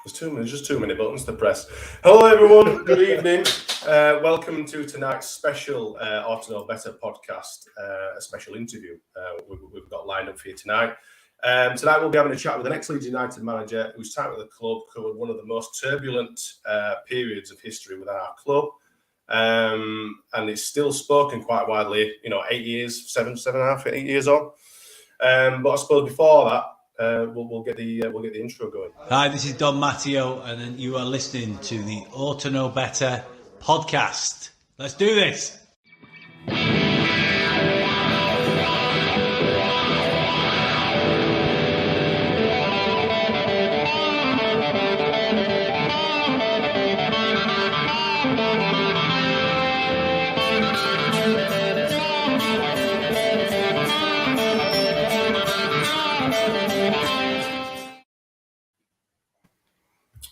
There's just too many buttons to press. Hello, everyone. Good evening. Welcome to tonight's special Orta Know Better podcast, a special interview we've got lined up for you tonight. Tonight we'll be having a chat with an ex-Leeds United manager whose time at the club covered one of the most turbulent periods of history within our club. And it's still spoken quite widely, 8 years, 8 years on. But I suppose before that, we'll get the intro going. Hi, this is Don Matteo, and you are listening to the Orta Know Better podcast. Let's do this.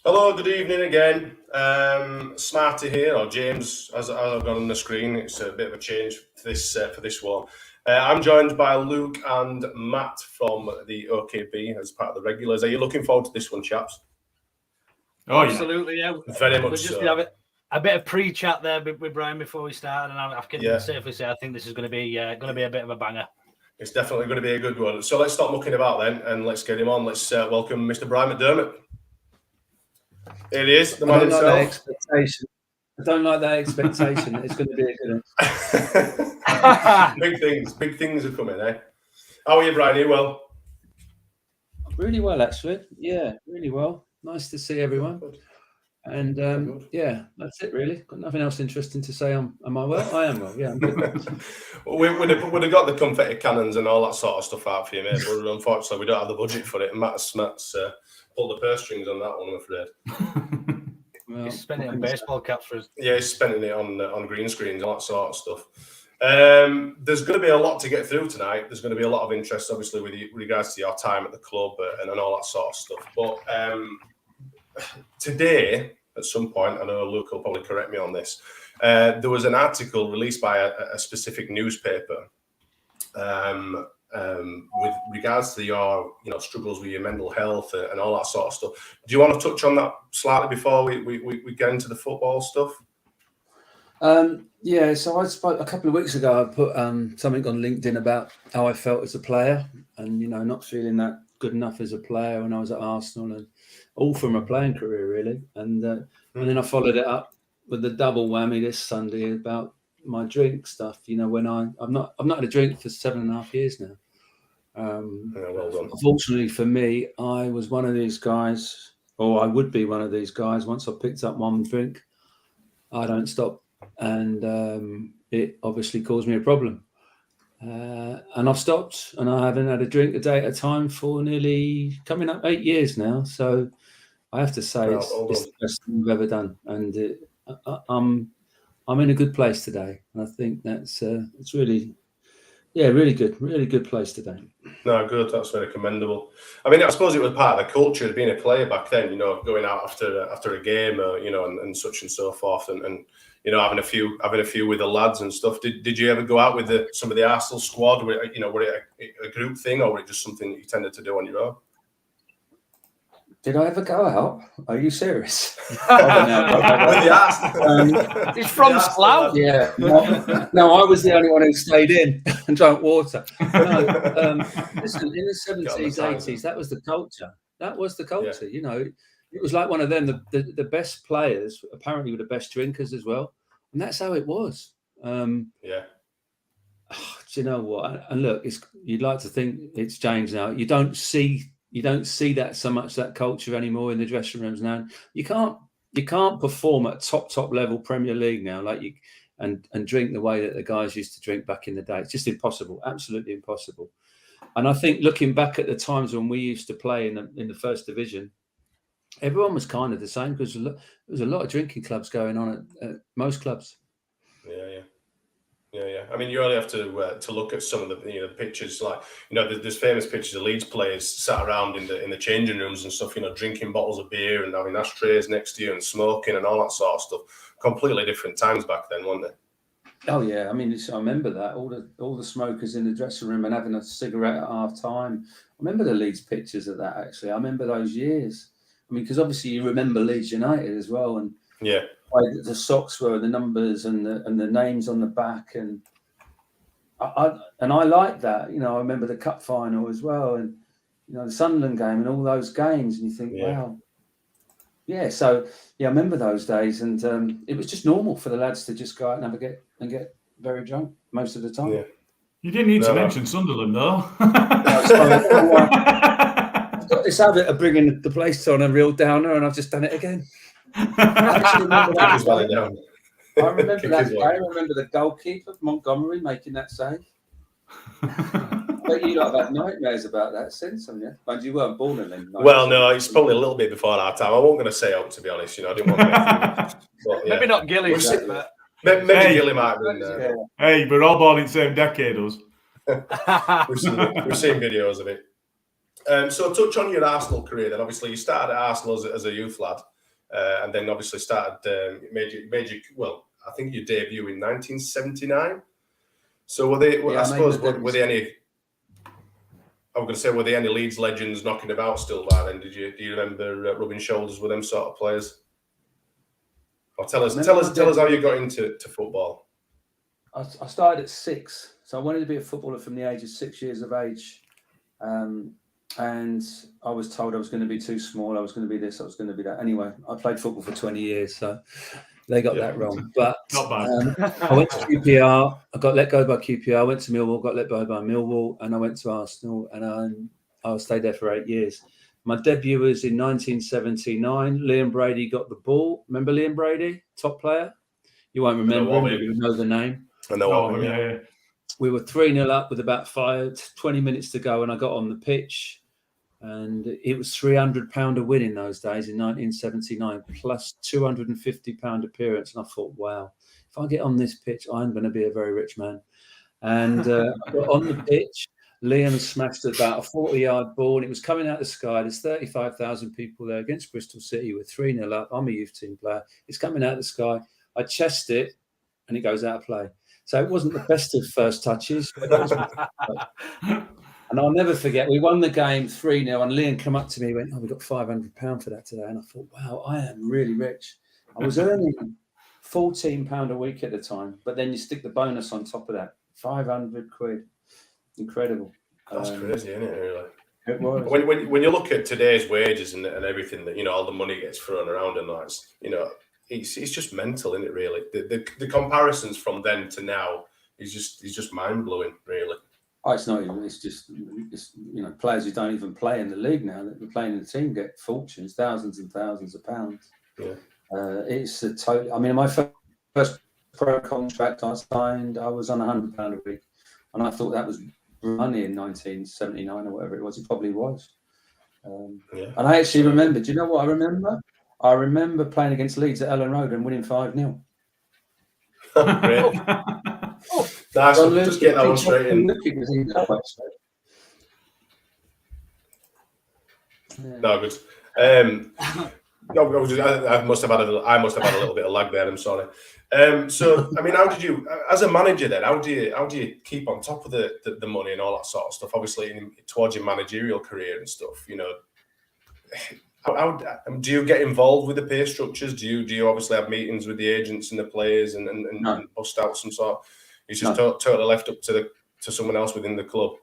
Hello, good evening again. Smarty here, or James, as I've got on the screen. It's a bit of a change for this one. I'm joined by Luke and Matt from the OKB as part of the regulars. Are you looking forward to this one, chaps? Oh, absolutely, yeah. Very much so. Have a bit of pre-chat there with Brian before we start, and I can safely say I think this is going to be a bit of a banger. It's definitely going to be a good one. So let's stop mucking about then, and let's get him on. Let's welcome Mr. Brian McDermott. It is the man himself. I don't like that expectation. It's going to be a good one. Big things are coming, eh? How are you, Brian? Are you well? Really well, actually. Yeah, really well. Nice to see everyone. And that's it, really. Got nothing else interesting to say. Am I well? I am well. Yeah, I'm good. We would have got the confetti cannons and all that sort of stuff out for you, mate. But unfortunately, we don't have the budget for it. And Matt's pulled the purse strings on that one, I'm afraid. Well, he's spending it on baseball caps for us. Yeah, he's spending it on green screens, all that sort of stuff. There's going to be a lot to get through tonight. There's going to be a lot of interest, obviously, with regards to your time at the club and all that sort of stuff. But today, at some point, I know Luke will probably correct me on this, there was an article released by a specific newspaper with regards to your struggles with your mental health and all that sort of stuff. Do you want to touch on that slightly before we get into the football stuff? So I spoke a couple of weeks ago. I put something on LinkedIn about how I felt as a player and not feeling that good enough as a player when I was at Arsenal, and all from a playing career really. And then I followed it up with the double whammy this Sunday about my drink stuff. When I've not had a drink for 7.5 years now. Well done. Unfortunately for me, I was one of these guys, or I would be one of these guys. Once I picked up one drink, I don't stop, and it obviously caused me a problem. And I've stopped, and I haven't had a drink a day at a time for nearly coming up 8 years now. So I have to say it's the best thing I've ever done, and I'm in a good place today. And I think that's it's really good place today. No, good. That's very commendable. I mean, I suppose it was part of the culture of being a player back then. Going out after a game, and such and so forth, and having a few with the lads and stuff. Did you ever go out with some of the Arsenal squad? Were it a group thing, or were it just something that you tended to do on your own? Did I ever go out? Are you serious? With the Arsenal. He's from Slough. Yeah. No, I was the only one who stayed in and drank water. No, listen, in the 70s, 80s, that was the culture. Yeah. It was like one of them. The best players apparently were the best drinkers as well, and that's how it was. Do you know what? And look, you'd like to think it's changed now. You don't see that so much, that culture anymore in the dressing rooms now. You can't perform at top level Premier League now and drink the way that the guys used to drink back in the day. It's just impossible, absolutely impossible. And I think looking back at the times when we used to play in the first division, everyone was kind of the same because there was a lot of drinking clubs going on at most clubs. Yeah. I mean, you only have to look at some of the pictures. Like there's famous pictures of Leeds players sat around in the changing rooms and stuff. Drinking bottles of beer and having ashtrays next to you and smoking and all that sort of stuff. Completely different times back then, weren't they? Oh yeah, I mean, I remember that all the smokers in the dressing room and having a cigarette at half time. I remember the Leeds pictures of that. Actually, I remember those years I mean, because obviously you remember Leeds United as well, and yeah, the socks were, the numbers and the names on the back, and I like that. You know, I remember the cup final as well, and you know the Sunderland game and all those games, and you think, wow, yeah. So yeah, I remember those days, and it was just normal for the lads to just go out and get very drunk most of the time. yeah. You didn't need to mention Sunderland, though. No, sorry, I've got this habit of bringing the place on a real downer, and I've just done it again. I actually remember that. I remember that day. I remember the goalkeeper, Montgomery, making that save. But you lot have had nightmares about that since, haven't you? And you weren't born in them. Well, no, it's probably a little bit before our time. I wasn't going to say out, to be honest. You know, I didn't want to. Maybe not Gilly. Maybe Gilly might have been there. Hey, we're all born in the same decade, us. We've seen videos of it. So touch on your Arsenal career then. Obviously, you started at Arsenal as a youth lad, and then obviously started well, I think your debut in 1979. So were there any? I was going to say, were there any Leeds legends knocking about still by then? Do you remember rubbing shoulders with them sort of players? Or tell us how you got into football. I started at 6, so I wanted to be a footballer from the age of 6 years of age, and I was told I was going to be too small. I was going to be this. I was going to be that. Anyway, I played football for 20 years, so they got that wrong. But not bad. I went to QPR. I got let go by QPR. I went to Millwall. Got let go by Millwall, and I went to Arsenal, and I stayed there for 8 years. My debut was in 1979. Liam Brady got the ball. Remember Liam Brady, top player? You won't remember him, but you know the name. I know him, yeah. We were 3-0 up with about 20 minutes to go, and I got on the pitch, and it was £300 a win in those days in 1979, plus £250 appearance. And I thought, wow, if I get on this pitch, I'm going to be a very rich man. And I got on the pitch. Liam smashed about a 40-yard ball, and it was coming out the sky. There's 35,000 people there against Bristol City. We're 3-0 up. I'm a youth team player. It's coming out the sky. I chest it, and it goes out of play. So it wasn't the best of first touches. And I'll never forget, we won the game 3-0, and Liam came up to me and went, "Oh, we got £500 for that today." And I thought, wow, I am really rich. I was earning £14 a week at the time, but then you stick the bonus on top of that, 500 quid. Incredible. That's crazy, isn't it, really? It was. When you look at today's wages and everything that, you know, all the money gets thrown around and that, you know, it's just mental, isn't it, really? The comparisons from then to now is just mind-blowing, really. Oh, it's not even, it's you know, players who don't even play in the league now, that are playing in the team, get fortunes, thousands and thousands of pounds. Yeah. It's a total, I mean, my first pro contract I signed, I was on £100 a week, and I thought that was money in 1979 or whatever it was. It probably was. And I actually remember, do you know what I remember? I remember playing against Leeds at Ellen Road and winning 5-0. Great. Nice. Just get that one straight in. No, good. I must have had a little bit of lag there. I'm sorry. So, I mean, how did you, as a manager, then, how do you keep on top of the money and all that sort of stuff? Obviously, towards your managerial career and stuff, you know, how do you get involved with the pay structures? Do you obviously have meetings with the agents and the players and bust out some sort? It's just totally left up to someone else within the club.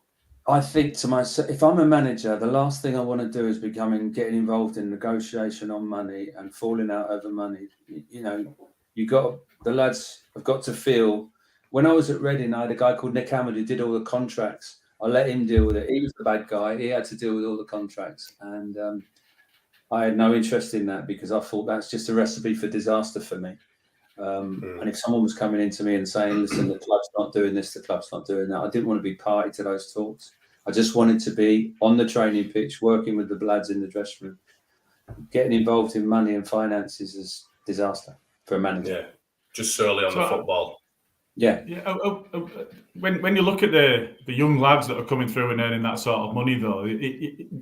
I think to myself, if I'm a manager, the last thing I want to do is getting involved in negotiation on money and falling out over money. You know, the lads have got to feel. When I was at Reading, I had a guy called Nick Hammond who did all the contracts. I let him deal with it. He was the bad guy. He had to deal with all the contracts, and I had no interest in that because I thought that's just a recipe for disaster for me. And if someone was coming into me and saying, "Listen, the club's not doing this, the club's not doing that," I didn't want to be party to those talks. I just wanted to be on the training pitch, working with the lads in the dressing room. Getting involved in money and finances is disaster for a manager. Yeah, just solely on the football. Yeah. When you look at the young lads that are coming through and earning that sort of money, though,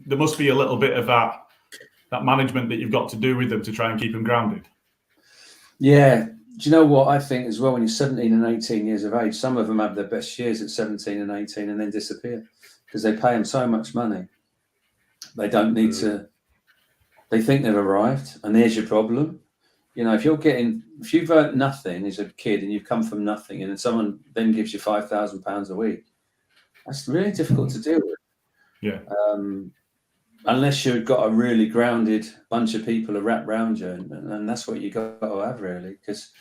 there must be a little bit of that management that you've got to do with them to try and keep them grounded. Yeah. Do you know what I think as well? When you're 17 and 18 years of age, some of them have their best years at 17 and 18 and then disappear because they pay them so much money. They don't need to they think they've arrived, and there's your problem. If you've earned nothing as a kid and you've come from nothing, and then someone then gives you £5,000 a week, that's really difficult to deal with. Yeah. Unless you've got a really grounded bunch of people wrapped around you, and that's what you got to have, really, because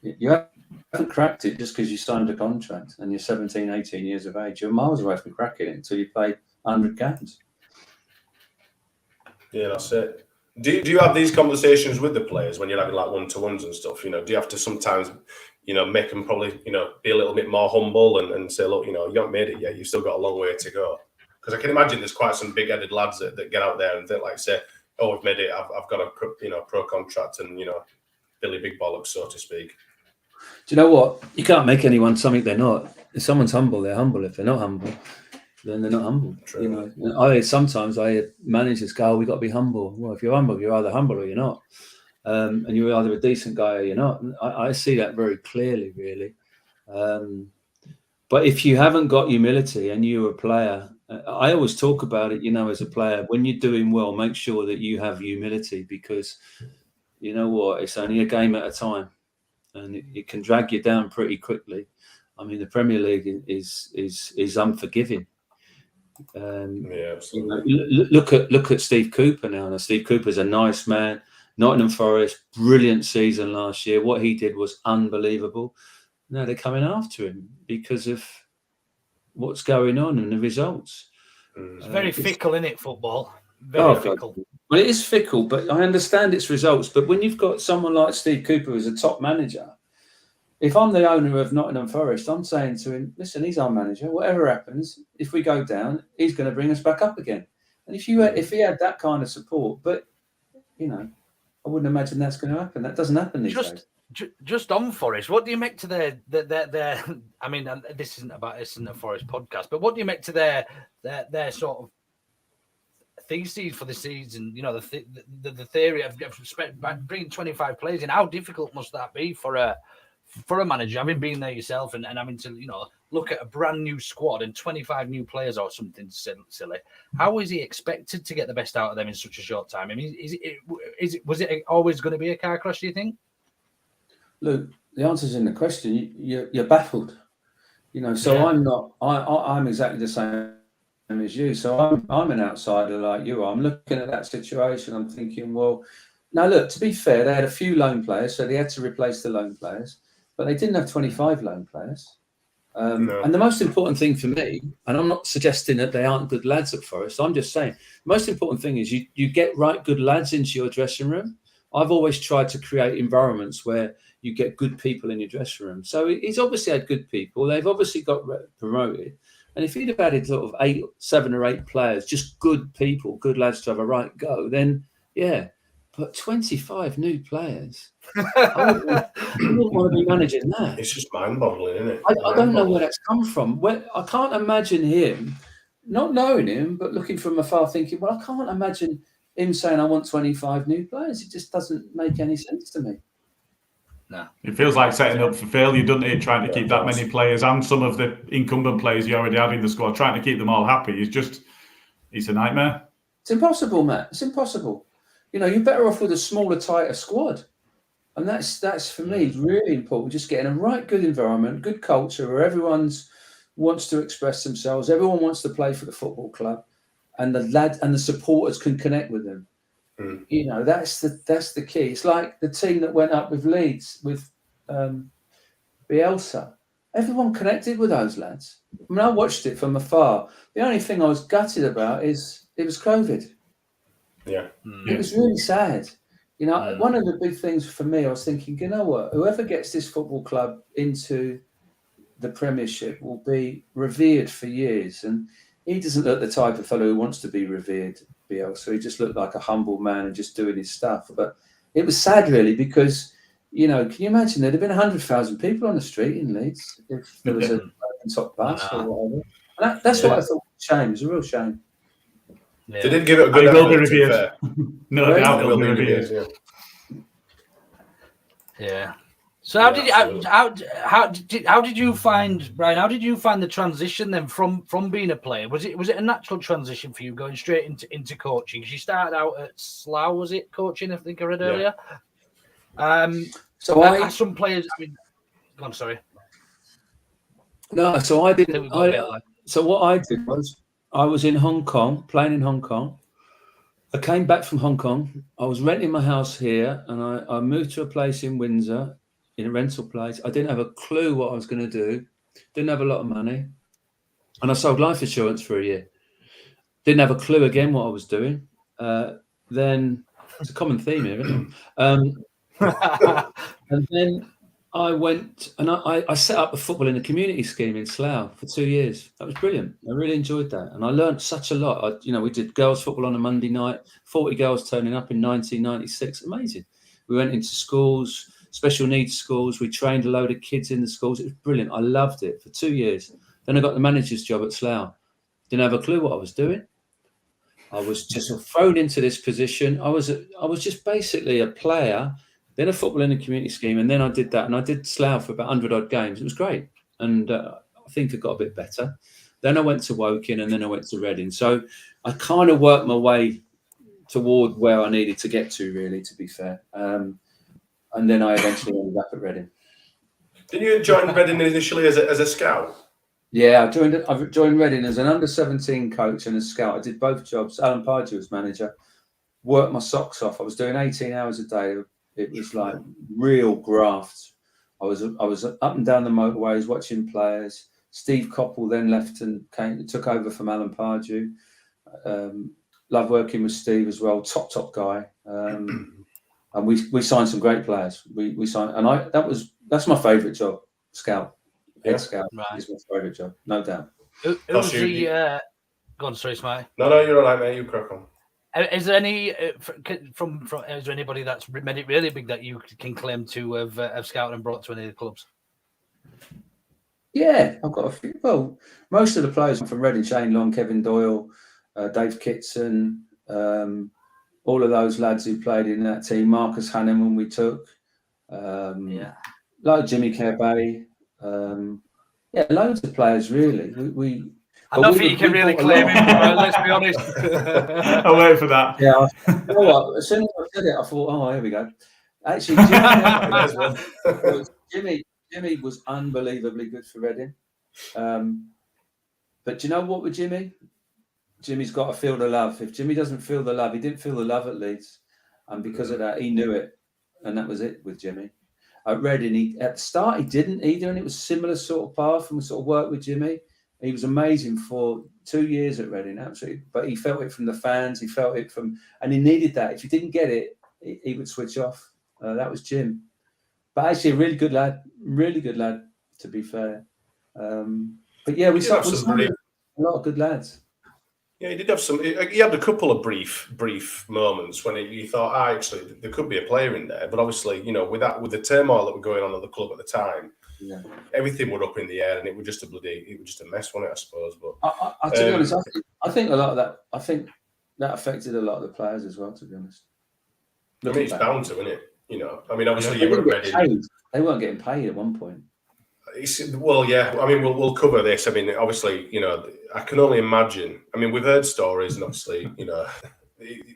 you haven't cracked it just because you signed a contract and you're 17, 18 years of age. You're miles away from cracking it until you play 100 games. Yeah, that's it. Do you have these conversations with the players when you're having like one-to-ones and stuff? Do you have to sometimes, make them probably, be a little bit more humble and say, look, you haven't made it yet. You've still got a long way to go. Because I can imagine there's quite some big-headed lads that get out there and think, like, say, oh, we've made it. I've got a pro contract and Billy Big Bollocks, so to speak. Do you know what? You can't make anyone something they're not. If someone's humble, they're humble. If they're not humble, then they're not humble. True. Sometimes I hear managers go, we've got to be humble. Well, if you're humble, you're either humble or you're not. And you're either a decent guy or you're not. And I see that very clearly, really. But if you haven't got humility and you're a player, I always talk about it, as a player, when you're doing well, make sure that you have humility, because you know what? It's only a game at a time, and it can drag you down pretty quickly. I mean, the Premier League is unforgiving. Look at Steve Cooper now. Now, Steve Cooper's a nice man. Nottingham Forest, brilliant season last year. What he did was unbelievable. Now they're coming after him because of what's going on and the results. It's very fickle, isn't it, football? Very fickle. Well, it is fickle, but I understand its results. But when you've got someone like Steve Cooper who's a top manager, if I'm the owner of Nottingham Forest, I'm saying to him, listen, he's our manager. Whatever happens, if we go down, he's going to bring us back up again. And if he had that kind of support, but, I wouldn't imagine that's going to happen. That doesn't happen these days. Just on Forest, what do you make to their I mean, this isn't a Forest podcast, but what do you make to their sort of theses for the season? The theory of bringing 25 players in. How difficult must that be for a manager, having been there yourself and having to look at a brand new squad and 25 new players or something silly? How is he expected to get the best out of them in such a short time? I mean, was it always going to be a car crash, do you think? Look, the answer's in the question. You're baffled, So yeah. I'm exactly the same as you. So I'm an outsider like you are. I'm looking at that situation. I'm thinking, well, now look. To be fair, they had a few loan players, so they had to replace the loan players, but they didn't have 25 loan players. No. And the most important thing for me, and I'm not suggesting that they aren't good lads at Forest. I'm just saying the most important thing is you get right good lads into your dressing room. I've always tried to create environments where you get good people in your dressing room. So he's obviously had good people. They've obviously got promoted. And if he'd have added sort of 7 or 8 players, just good people, good lads to have a right go, then yeah. But 25 new players, I wouldn't want to be managing that. It's just mind-boggling, isn't it? I don't know where that's come from. I can't imagine him, not knowing him, but looking from afar thinking, well, I can't imagine him saying I want 25 new players. It just doesn't make any sense to me. No. It feels like setting up for failure, doesn't it? Trying to keep that many players and some of the incumbent players you already have in the squad, trying to keep them all happy it's a nightmare. It's impossible, Matt. It's impossible. You're better off with a smaller, tighter squad. And that's for me really important. Just getting a right good environment, good culture where everyone wants to express themselves. Everyone wants to play for the football club, and the lads and the supporters can connect with them. That's the key. It's like the team that went up with Leeds with Bielsa. Everyone connected with those lads. I mean, I watched it from afar. The only thing I was gutted about is it was COVID. Yeah. It was really sad. One of the big things for me, I was thinking, you know what? Whoever gets this football club into the Premiership will be revered for years. And he doesn't look the type of fellow who wants to be revered, Bielsa. He just looked like a humble man and just doing his stuff. But it was sad, really, because, can you imagine there'd have been 100,000 people on the street in Leeds if there was a top bus or whatever. And that's what I thought was a shame. It was a real shame. Yeah. They did give it a good No, they will be revered. Yeah. So how did you find, Brian? How did you find the transition then from being a player? Was it a natural transition for you going straight into coaching? Because you started out at Slough, was it coaching? I think I read earlier. So some players. I mean, go on, sorry. No, so I didn't. So what I did was I was in Hong Kong, playing in Hong Kong. I came back from Hong Kong. I was renting my house here, and I moved to a place in Windsor, in a rental place. I didn't have a clue what I was going to do. Didn't have a lot of money, and I sold life insurance for a year. Didn't have a clue again what I was doing. Then it's a common theme here, isn't it? And then I went and I set up a football in a community scheme in Slough for 2 years. That was brilliant. I really enjoyed that. And I learned such a lot. We did girls football on a Monday night, 40 girls turning up in 1996. Amazing. We went into schools, special needs schools. We trained a load of kids in the schools. It was brilliant. I loved it for 2 years. Then I got the manager's job at Slough. Didn't have a clue what I was doing. I was just thrown into this position. I was just basically a player, then a football in a community scheme, and then I did that. And I did Slough for about 100 odd games. It was great. And I think it got a bit better. Then I went to Woking, and then I went to Reading. So I kind of worked my way toward where I needed to get to, really, to be fair. And then I eventually ended up at Reading. Didn't you join Reading initially as a scout? Yeah, I joined Reading as an under-17 coach and a scout. I did both jobs. Alan Pardew was manager. Worked my socks off. I was doing 18 hours a day. It was like real graft. I was up and down the motorways watching players. Steve Coppell then left and took over from Alan Pardew. Love working with Steve as well. Top guy. And we signed some great players. We signed, and that's my favourite job. Scout. Head scout is my favourite job, no doubt. Who was the? Go on, sorry, Smarty. No, you're all right, mate. You crack on. Is there any is there anybody that's made it really big that you can claim to have scouted and brought to any of the clubs? Yeah, I've got a few. Well, most of the players from Reading: Shane Long, Kevin Doyle, Dave Kitson, all of those lads who played in that team. Marcus Hanneman we took. Like Jimmy Kerbay. Loads of players really. I don't think you can really claim him, let's be honest. I'll wait for that. Yeah. You know what? As soon as I said it, I thought, oh, here we go. Actually, Jimmy was unbelievably good for Reading. But do you know what with Jimmy? Jimmy's got to feel the love. If Jimmy doesn't feel the love, he didn't feel the love at Leeds. And because of that, he knew it. And that was it with Jimmy. At Reading, at the start, he didn't either. And it was a similar sort of path. And we sort of worked with Jimmy. He was amazing for 2 years at Reading, absolutely. But he felt it from the fans. He felt it and he needed that. If he didn't get it, he would switch off. That was Jim. But actually, a really good lad, to be fair. But yeah, we signed a lot of good lads. Yeah, he did have some. He had a couple of brief moments when you thought, actually, there could be a player in there. But obviously, with the turmoil that were going on at the club at the time, everything was up in the air, and it was just a mess, wasn't it? I suppose. But to be honest, I think a lot of that. I think that affected a lot of the players as well. To be honest, I mean, it's bound to, isn't it? Obviously, you were ready. They weren't getting paid at one point. Well, yeah. I mean, we'll cover this. I mean, obviously, I can only imagine. I mean, we've heard stories, and obviously,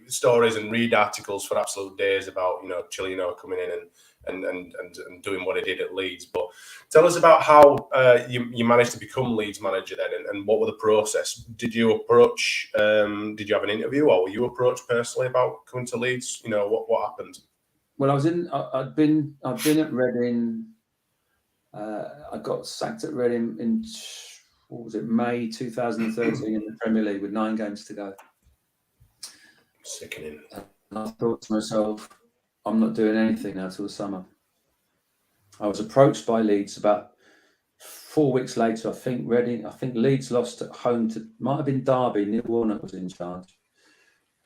stories and read articles for absolute days about Cellino coming in and doing what he did at Leeds. But tell us about how you managed to become Leeds manager then, and what were the process? Did you approach? Did you have an interview, or were you approached personally about coming to Leeds? What happened? Well, I'd been at Reading. I got sacked at Reading in May 2013 in the Premier League with 9 games to go. Sickening. And I thought to myself, I'm not doing anything now till the summer. I was approached by Leeds about 4 weeks later. I think Leeds lost at home might have been Derby. Neil Warnock was in charge.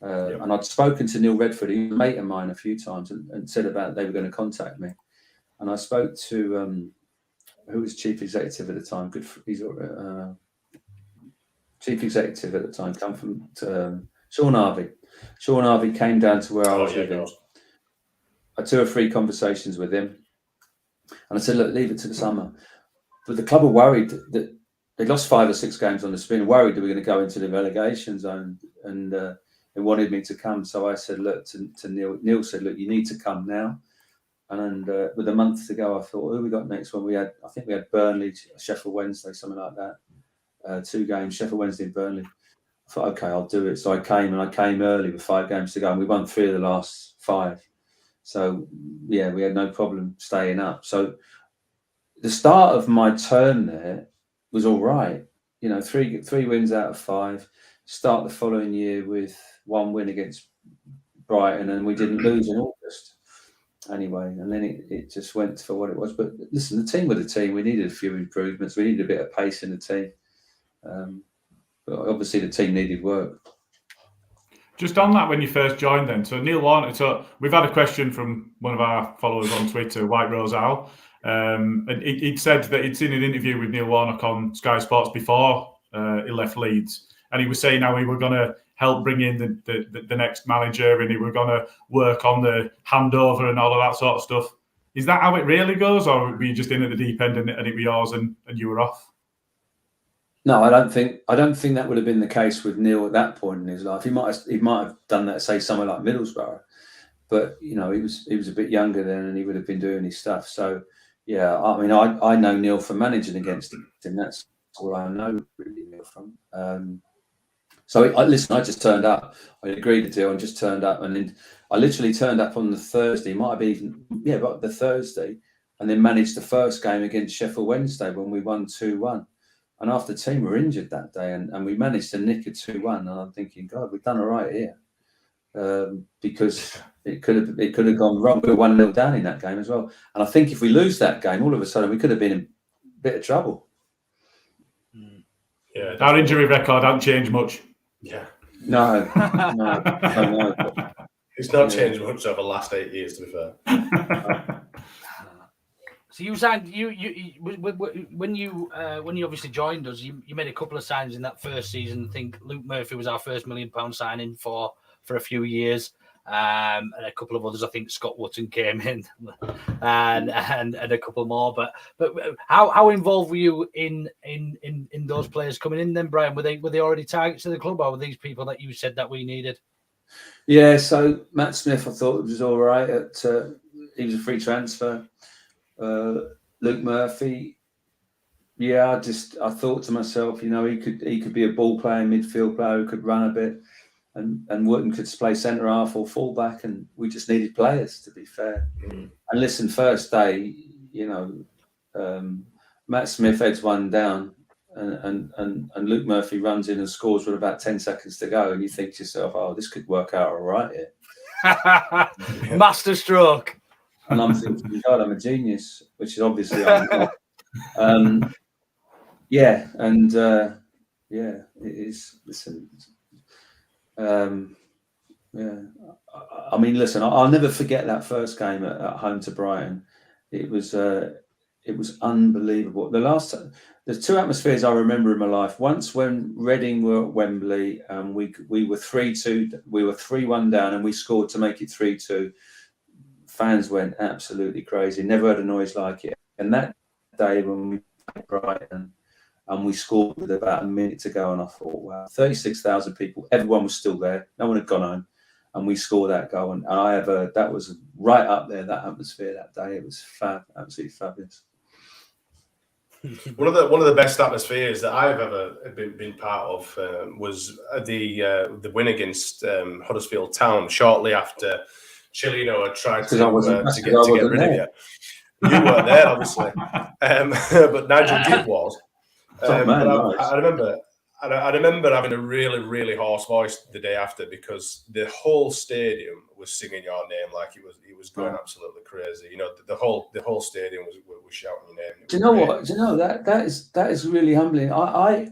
And I'd spoken to Neil Redford, he was a mate of mine, a few times, and said about they were going to contact me. And I spoke to who was chief executive at the time. He's chief executive at the time. Come from Sean Harvey. Sean Harvey came down to where I was living. I had 2 or 3 conversations with him. And I said, look, leave it to the summer. But the club were worried that they lost 5 or 6 games on the spin, worried that we were going to go into the relegation zone, and they wanted me to come. So I said, look, to Neil. Neil said, look, you need to come now. And with a month to go, I thought, who we got next one? I think we had Burnley, Sheffield Wednesday, something like that. 2 games, Sheffield Wednesday and Burnley. I thought, okay, I'll do it. So I came early with 5 games to go, and we won 3 of the last 5. So yeah, we had no problem staying up. So the start of my turn there was all right. 3 wins out of 5. Start the following year with 1 win against Brighton, and we didn't lose in August. Anyway, and then it just went for what it was. But listen, the team were the team. We needed a few improvements. We needed a bit of pace in the team. But obviously the team needed work. Just on that, when you first joined then, so Neil Warnock, so we've had a question from one of our followers on Twitter, White Rose Owl, and he'd said that he'd seen an interview with Neil Warnock on Sky Sports before he left Leeds, and he was saying how we were going to help bring in the next manager, and he were going to work on the handover and all of that sort of stuff. Is that how it really goes, or were you just in at the deep end and it was yours and you were off? No, I don't think that would have been the case with Neil at that point in his life. He might have done that, say, somewhere like Middlesbrough, but he was a bit younger then, and he would have been doing his stuff. So yeah, I mean, I know Neil from managing against him. That's all I know really Neil from. So I just turned up. I agreed to deal and just turned up, and then I literally turned up on the Thursday. Might have even but the Thursday, and then managed the first game against Sheffield Wednesday when we won 2-1. And half the team were injured that day, and we managed to nick a 2-1. And I'm thinking, God, we've done all right here, because it could have gone wrong. We were 1-0 down in that game as well. And I think if we lose that game, all of a sudden we could have been in a bit of trouble. Yeah, our injury record hasn't changed much. Yeah, no. It's not changed much over the last 8 years, to be fair. So you signed when you obviously joined us. You made a couple of signings in that first season. I think Luke Murphy was our first £1 million signing for a few years, and a couple of others. I think Scott Wotton came in, and a couple more. But how involved were you in those players coming in then, Brian? Were they already targets of the club, or were these people that you said that we needed? Yeah. So Matt Smith, I thought it was all right. He was a free transfer. Luke Murphy, I thought to myself, he could be a ball player, midfield player who could run a bit, and Wotton could play centre half or full back, and we just needed players, to be fair. And listen, first day, Matt Smith heads one down, and Luke Murphy runs in and scores with about 10 seconds to go, and you think to yourself, oh, this could work out all right here. Master stroke. And I'm thinking, God, I'm a genius, which is obviously I'm not. It is. Listen, I mean, listen, I'll never forget that first game at home to Brighton. It was unbelievable. There's 2 atmospheres I remember in my life. Once when Reading were at Wembley, and we were 3-2, we were 3-1 down, and we scored to make it 3-2. Fans went absolutely crazy. Never heard a noise like it. And that day when we played Brighton and we scored with about a minute to go, and I thought, wow, 36,000 people. Everyone was still there. No one had gone home. And we scored that goal. And that was right up there, that atmosphere that day. It was absolutely fabulous. One of the best atmospheres that I've ever been part of was the win against Huddersfield Town shortly after Cellino had tried to get rid of you. You weren't there, obviously, but Nigel Gibb was. I remember having a really, really hoarse voice the day after, because the whole stadium was singing your name like it was going absolutely crazy. The whole stadium was shouting your name. Do you know what? Do you know that is really humbling. I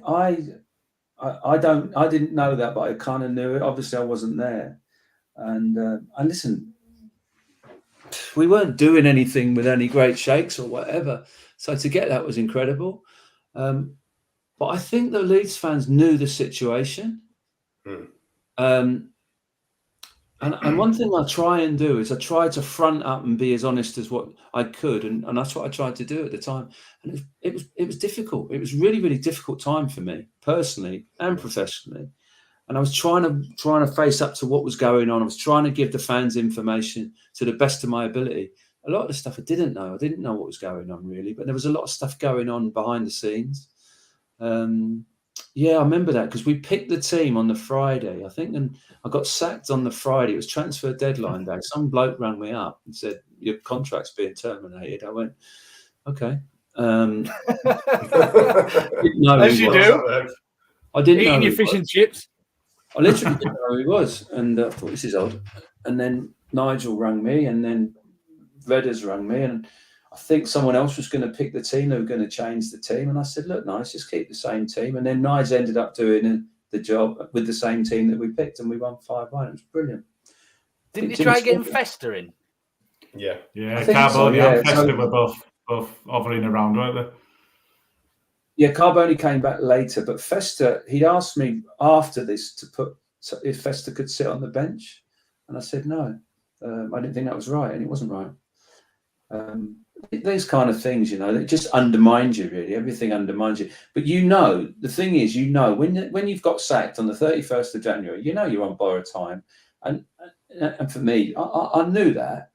didn't know that, but I kind of knew it. Obviously, I wasn't there. And listen, we weren't doing anything with any great shakes or whatever. So to get that was incredible. But I think the Leeds fans knew the situation. And one thing I try and do is I try to front up and be as honest as what I could, and that's what I tried to do at the time. And it was difficult. It was really, really difficult time for me personally and professionally. And I was trying to face up to what was going on. I was trying to give the fans information to the best of my ability. A lot of the stuff I didn't know. I didn't know what was going on really, but there was a lot of stuff going on behind the scenes. Yeah, I remember that because we picked the team on the Friday, I think, and I got sacked on the Friday. It was transfer deadline day. Some bloke rang me up and said, "Your contract's being terminated." I went, "Okay." Didn't know As who you he was. do. I didn't know Eating who your he fish was. and chips. I literally didn't know who he was, and I thought, this is odd. And then Nigel rang me, and then Vedders rang me, and I think someone else was going to pick the team. They were going to change the team, and I said, "Look, nice, just keep the same team." And then Nigel ended up doing the job with the same team that we picked, and we won 5-1. It was brilliant. Didn't you try getting Fester in? Yeah. Carboni and Fester were both hovering around, weren't they? Yeah, Carboni came back later, but Fester, he'd asked me after this to put if Fester could sit on the bench, and I said no. I didn't think that was right, and it wasn't right. These kind of things, it just undermines you, really. Everything undermines you. But the thing is, when you've got sacked on the 31st of January, you're on borrowed time. And for me, I knew that,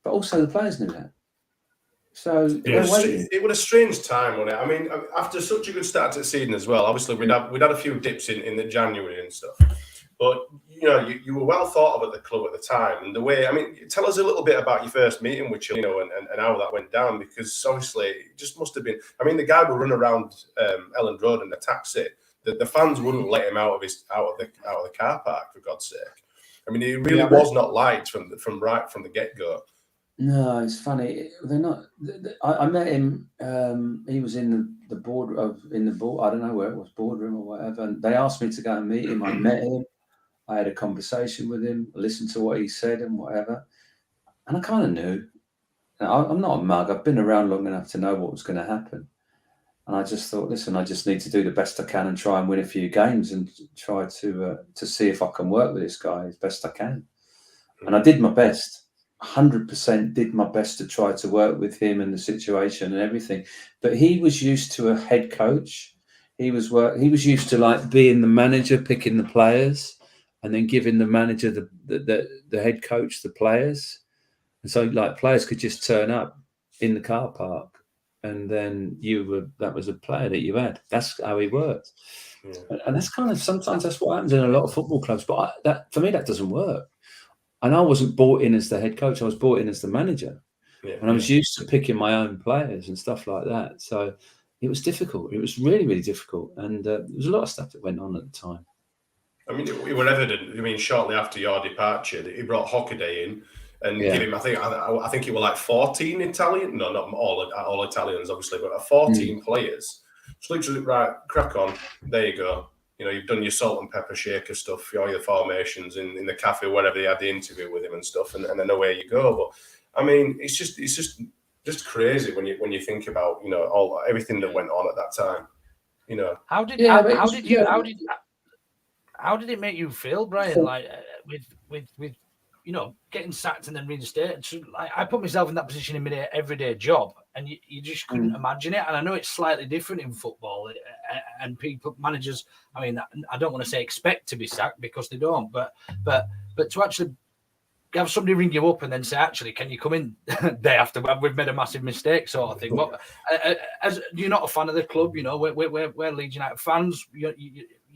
but also the players knew that. So it was a strange time, wasn't it? I mean, after such a good start to the season as well, obviously we'd had a few dips in the January and stuff. But you were well thought of at the club at the time, and the way. I mean, tell us a little bit about your first meeting with Cellino and how that went down, because obviously it just must have been. I mean, the guy would run around Elland Road in a taxi. The fans wouldn't let him out of the car park, for God's sake. I mean, he really was not liked from the get go. No, it's funny. They're not. I met him. He was in the board. I don't know where it was, boardroom or whatever. And they asked me to go and meet him. I met him. I had a conversation with him. I listened to what he said and whatever. And I kind of knew. I'm not a mug. I've been around long enough to know what was going to happen. And I just thought, listen, I just need to do the best I can and try and win a few games and try to see if I can work with this guy as best I can. And I did my best. 100% did my best to try to work with him and the situation and everything. But he was used to a head coach. He was used to like being the manager, picking the players, and then giving the manager the head coach the players. And so like players could just turn up in the car park, and then that was a player that you had. That's how he worked. Yeah. And that's kind of sometimes that's what happens in a lot of football clubs. But for me, that doesn't work. And I wasn't brought in as the head coach. I was brought in as the manager. Yeah, and I was used to picking my own players and stuff like that. So it was difficult. It was really, really difficult. And there was a lot of stuff that went on at the time. I mean, it was evident. I mean, shortly after your departure, that he brought Hockaday in and gave him, I think it was like 14 Italian. No, not all Italians, obviously, but 14 players. So literally, right, crack on. There you go. You've done your salt and pepper shaker stuff, all your formations in the cafe, wherever they had the interview with him and stuff, and then away you go. But I mean, it's just crazy when you think about everything that went on at that time. How did it make you feel, Brian? Like with getting sacked and then reinstated. I put myself in that position in my everyday job, and you just couldn't imagine it. And I know it's slightly different in football, and managers. I mean, I don't want to say expect to be sacked because they don't, but to actually have somebody ring you up and then say, actually, can you come in day after we've made a massive mistake, sort of thing. What, as you're not a fan of the club, we're Leeds United fans. You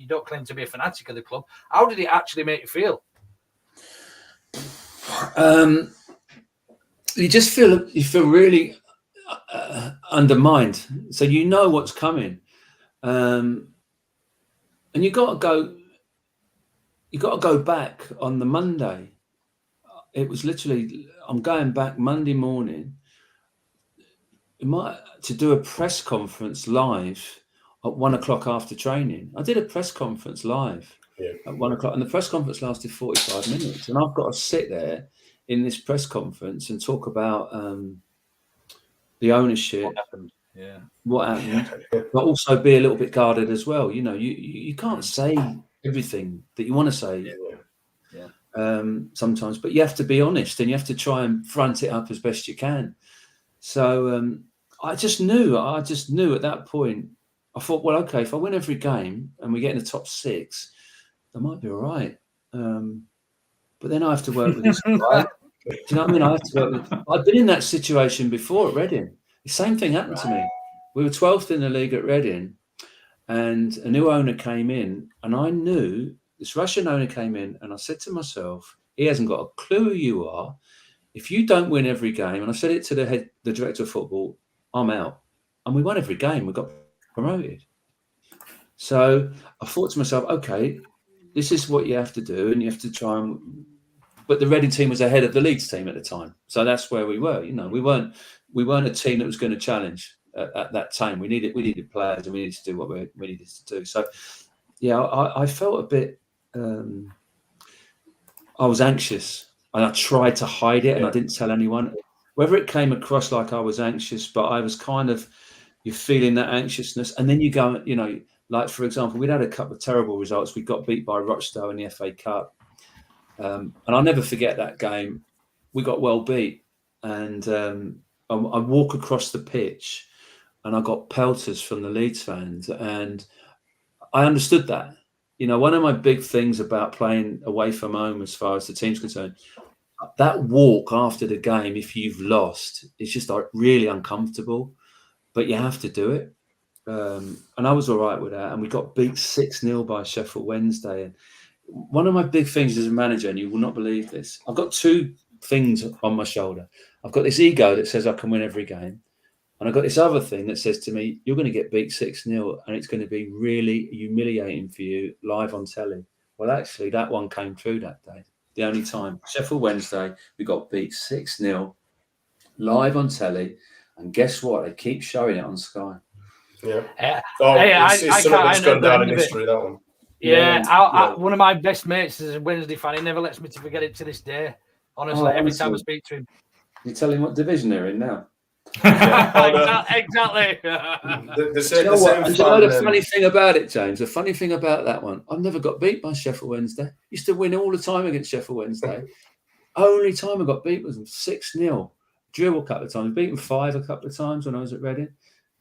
don't claim to be a fanatic of the club. How did it actually make you feel? You just feel really undermined. So what's coming, and you got to go back on the Monday. It was literally, I'm going back Monday morning to do a press conference live at 1 o'clock after training. I did a press conference live at 1 o'clock, and the press conference lasted 45 minutes. And I've got to sit there in this press conference and talk about the ownership, what happened, but also be a little bit guarded as well. You can't say everything that you want to say. sometimes, but you have to be honest and you have to try and front it up as best you can. So I just knew at that point, I thought, well, okay, if I win every game and we get in the top 6, I might be all right. But then I have to work with this guy. Do you know what I mean? I have to work with. I've been in that situation before at Reading. The same thing happened to me. We were 12th in the league at Reading, and a new owner came in, and I knew this Russian owner came in, and I said to myself, he hasn't got a clue who you are. If you don't win every game, and I said it to the director of football, I'm out. And we won every game. We got promoted. So I thought to myself, okay, this is what you have to do, and you have to try and. But the Reading team was ahead of the Leeds team at the time, so that's where we were. You know, we weren't a team that was going to challenge at that time. We needed players, and we needed to do what we needed to do. So, yeah, I felt a bit. I was anxious, and I tried to hide it, and I didn't tell anyone. Whether it came across like I was anxious, but I was kind of, you're feeling that anxiousness, and then you go, you know, like for example, we'd had a couple of terrible results. We got beat by Rochdale in the FA Cup. And I'll never forget that game. We got well beat, and I walk across the pitch, and I got pelters from the Leeds fans, and I understood that. You know, one of my big things about playing away from home, as far as the team's concerned, that walk after the game, if you've lost, it's just like really uncomfortable, but you have to do it. And I was all right with that, and we got beat 6-0 by Sheffield Wednesday. And one of my big things as a manager, and you will not believe this, I've got 2 things on my shoulder. I've got this ego that says I can win every game. And I've got this other thing that says to me, you're going to get beat 6-0 and it's going to be really humiliating for you live on telly. Well, actually, that one came true that day. The only time. Sheffield Wednesday, we got beat 6-0 live on telly. And guess what? They keep showing it on Sky. Yeah. It's something that's gone down in history, that one. Yeah, one of my best mates is a Wednesday fan. He never lets me to forget it to this day. Honestly, every time I speak to him. You tell him what division they're in now. Exactly. The funny thing about it, James, the funny thing about that one, I've never got beat by Sheffield Wednesday. Used to win all the time against Sheffield Wednesday. Only time I got beat was 6-0. Drew a couple of times, beaten 5 a couple of times when I was at Reading.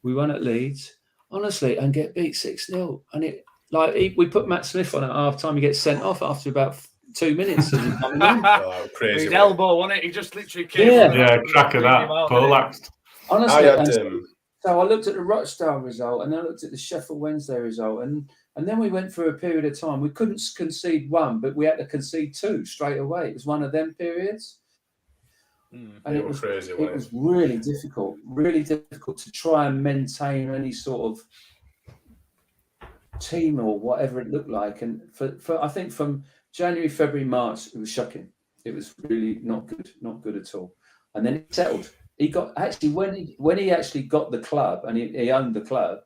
We won at Leeds, honestly, and get beat 6-0. And it we put Matt Smith on at half time. He gets sent off after about 2 minutes. Crazy. His elbow, wasn't it? He just literally came. Crack of that. Poleaxed. Honestly, so I looked at the Rochdale result, and then I looked at the Sheffield Wednesday result, and then we went through a period of time. We couldn't concede 1, but we had to concede 2 straight away. It was one of them periods. And it was crazy. It was really difficult to try and maintain any sort of team or whatever it looked like. And for I think from January, February, March, it was shocking. It was really not good at all. And then it settled. He got actually when he actually got the club and he owned the club,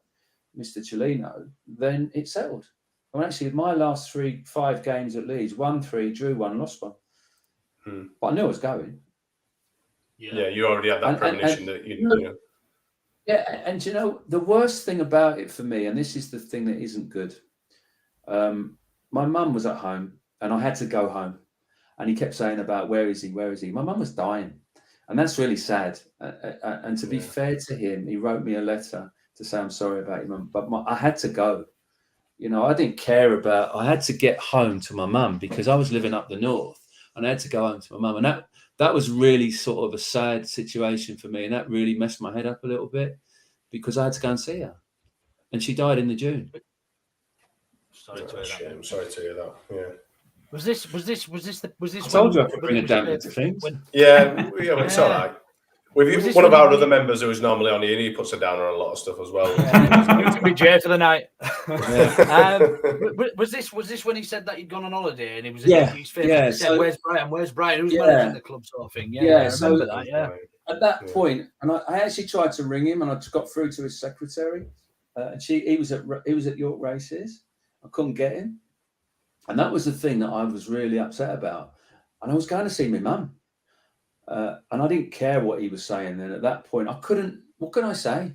Mr. Cellino, then it settled. And actually, my last 5 games at Leeds, won 3, drew 1, lost 1. But I knew I was going. Yeah, you already had that premonition that you know. Yeah, and you know, the worst thing about it for me, and this is the thing that isn't good, my mum was at home and I had to go home. And he kept saying about, where is he? Where is he? My mum was dying. And that's really sad. And to be fair to him, he wrote me a letter to say, I'm sorry about your mum. But I had to go. You know, I didn't care about, I had to get home to my mum because I was living up the north and I had to go home to my mum. And that was really sort of a sad situation for me. And that really messed my head up a little bit because I had to go and see her. And she died in the June. Sorry to hear that. Yeah. Was this? I told you I could bring a damper to things. It's all right. One of our other members who is normally on here, he puts a downer on a lot of stuff as well. It's be Jay for the night. Was this when he said that he'd gone on holiday and he was he's famous? He said, "Where's Brian? Where's Brian? Who's managing the club?" Sort of thing. I remember that. Yeah. At that point, and I actually tried to ring him, and I got through to his secretary, and he was at York Races. I couldn't get him, and that was the thing that I was really upset about. And I was going to see my mum. And I didn't care what he was saying then. At that point, I couldn't. What can I say?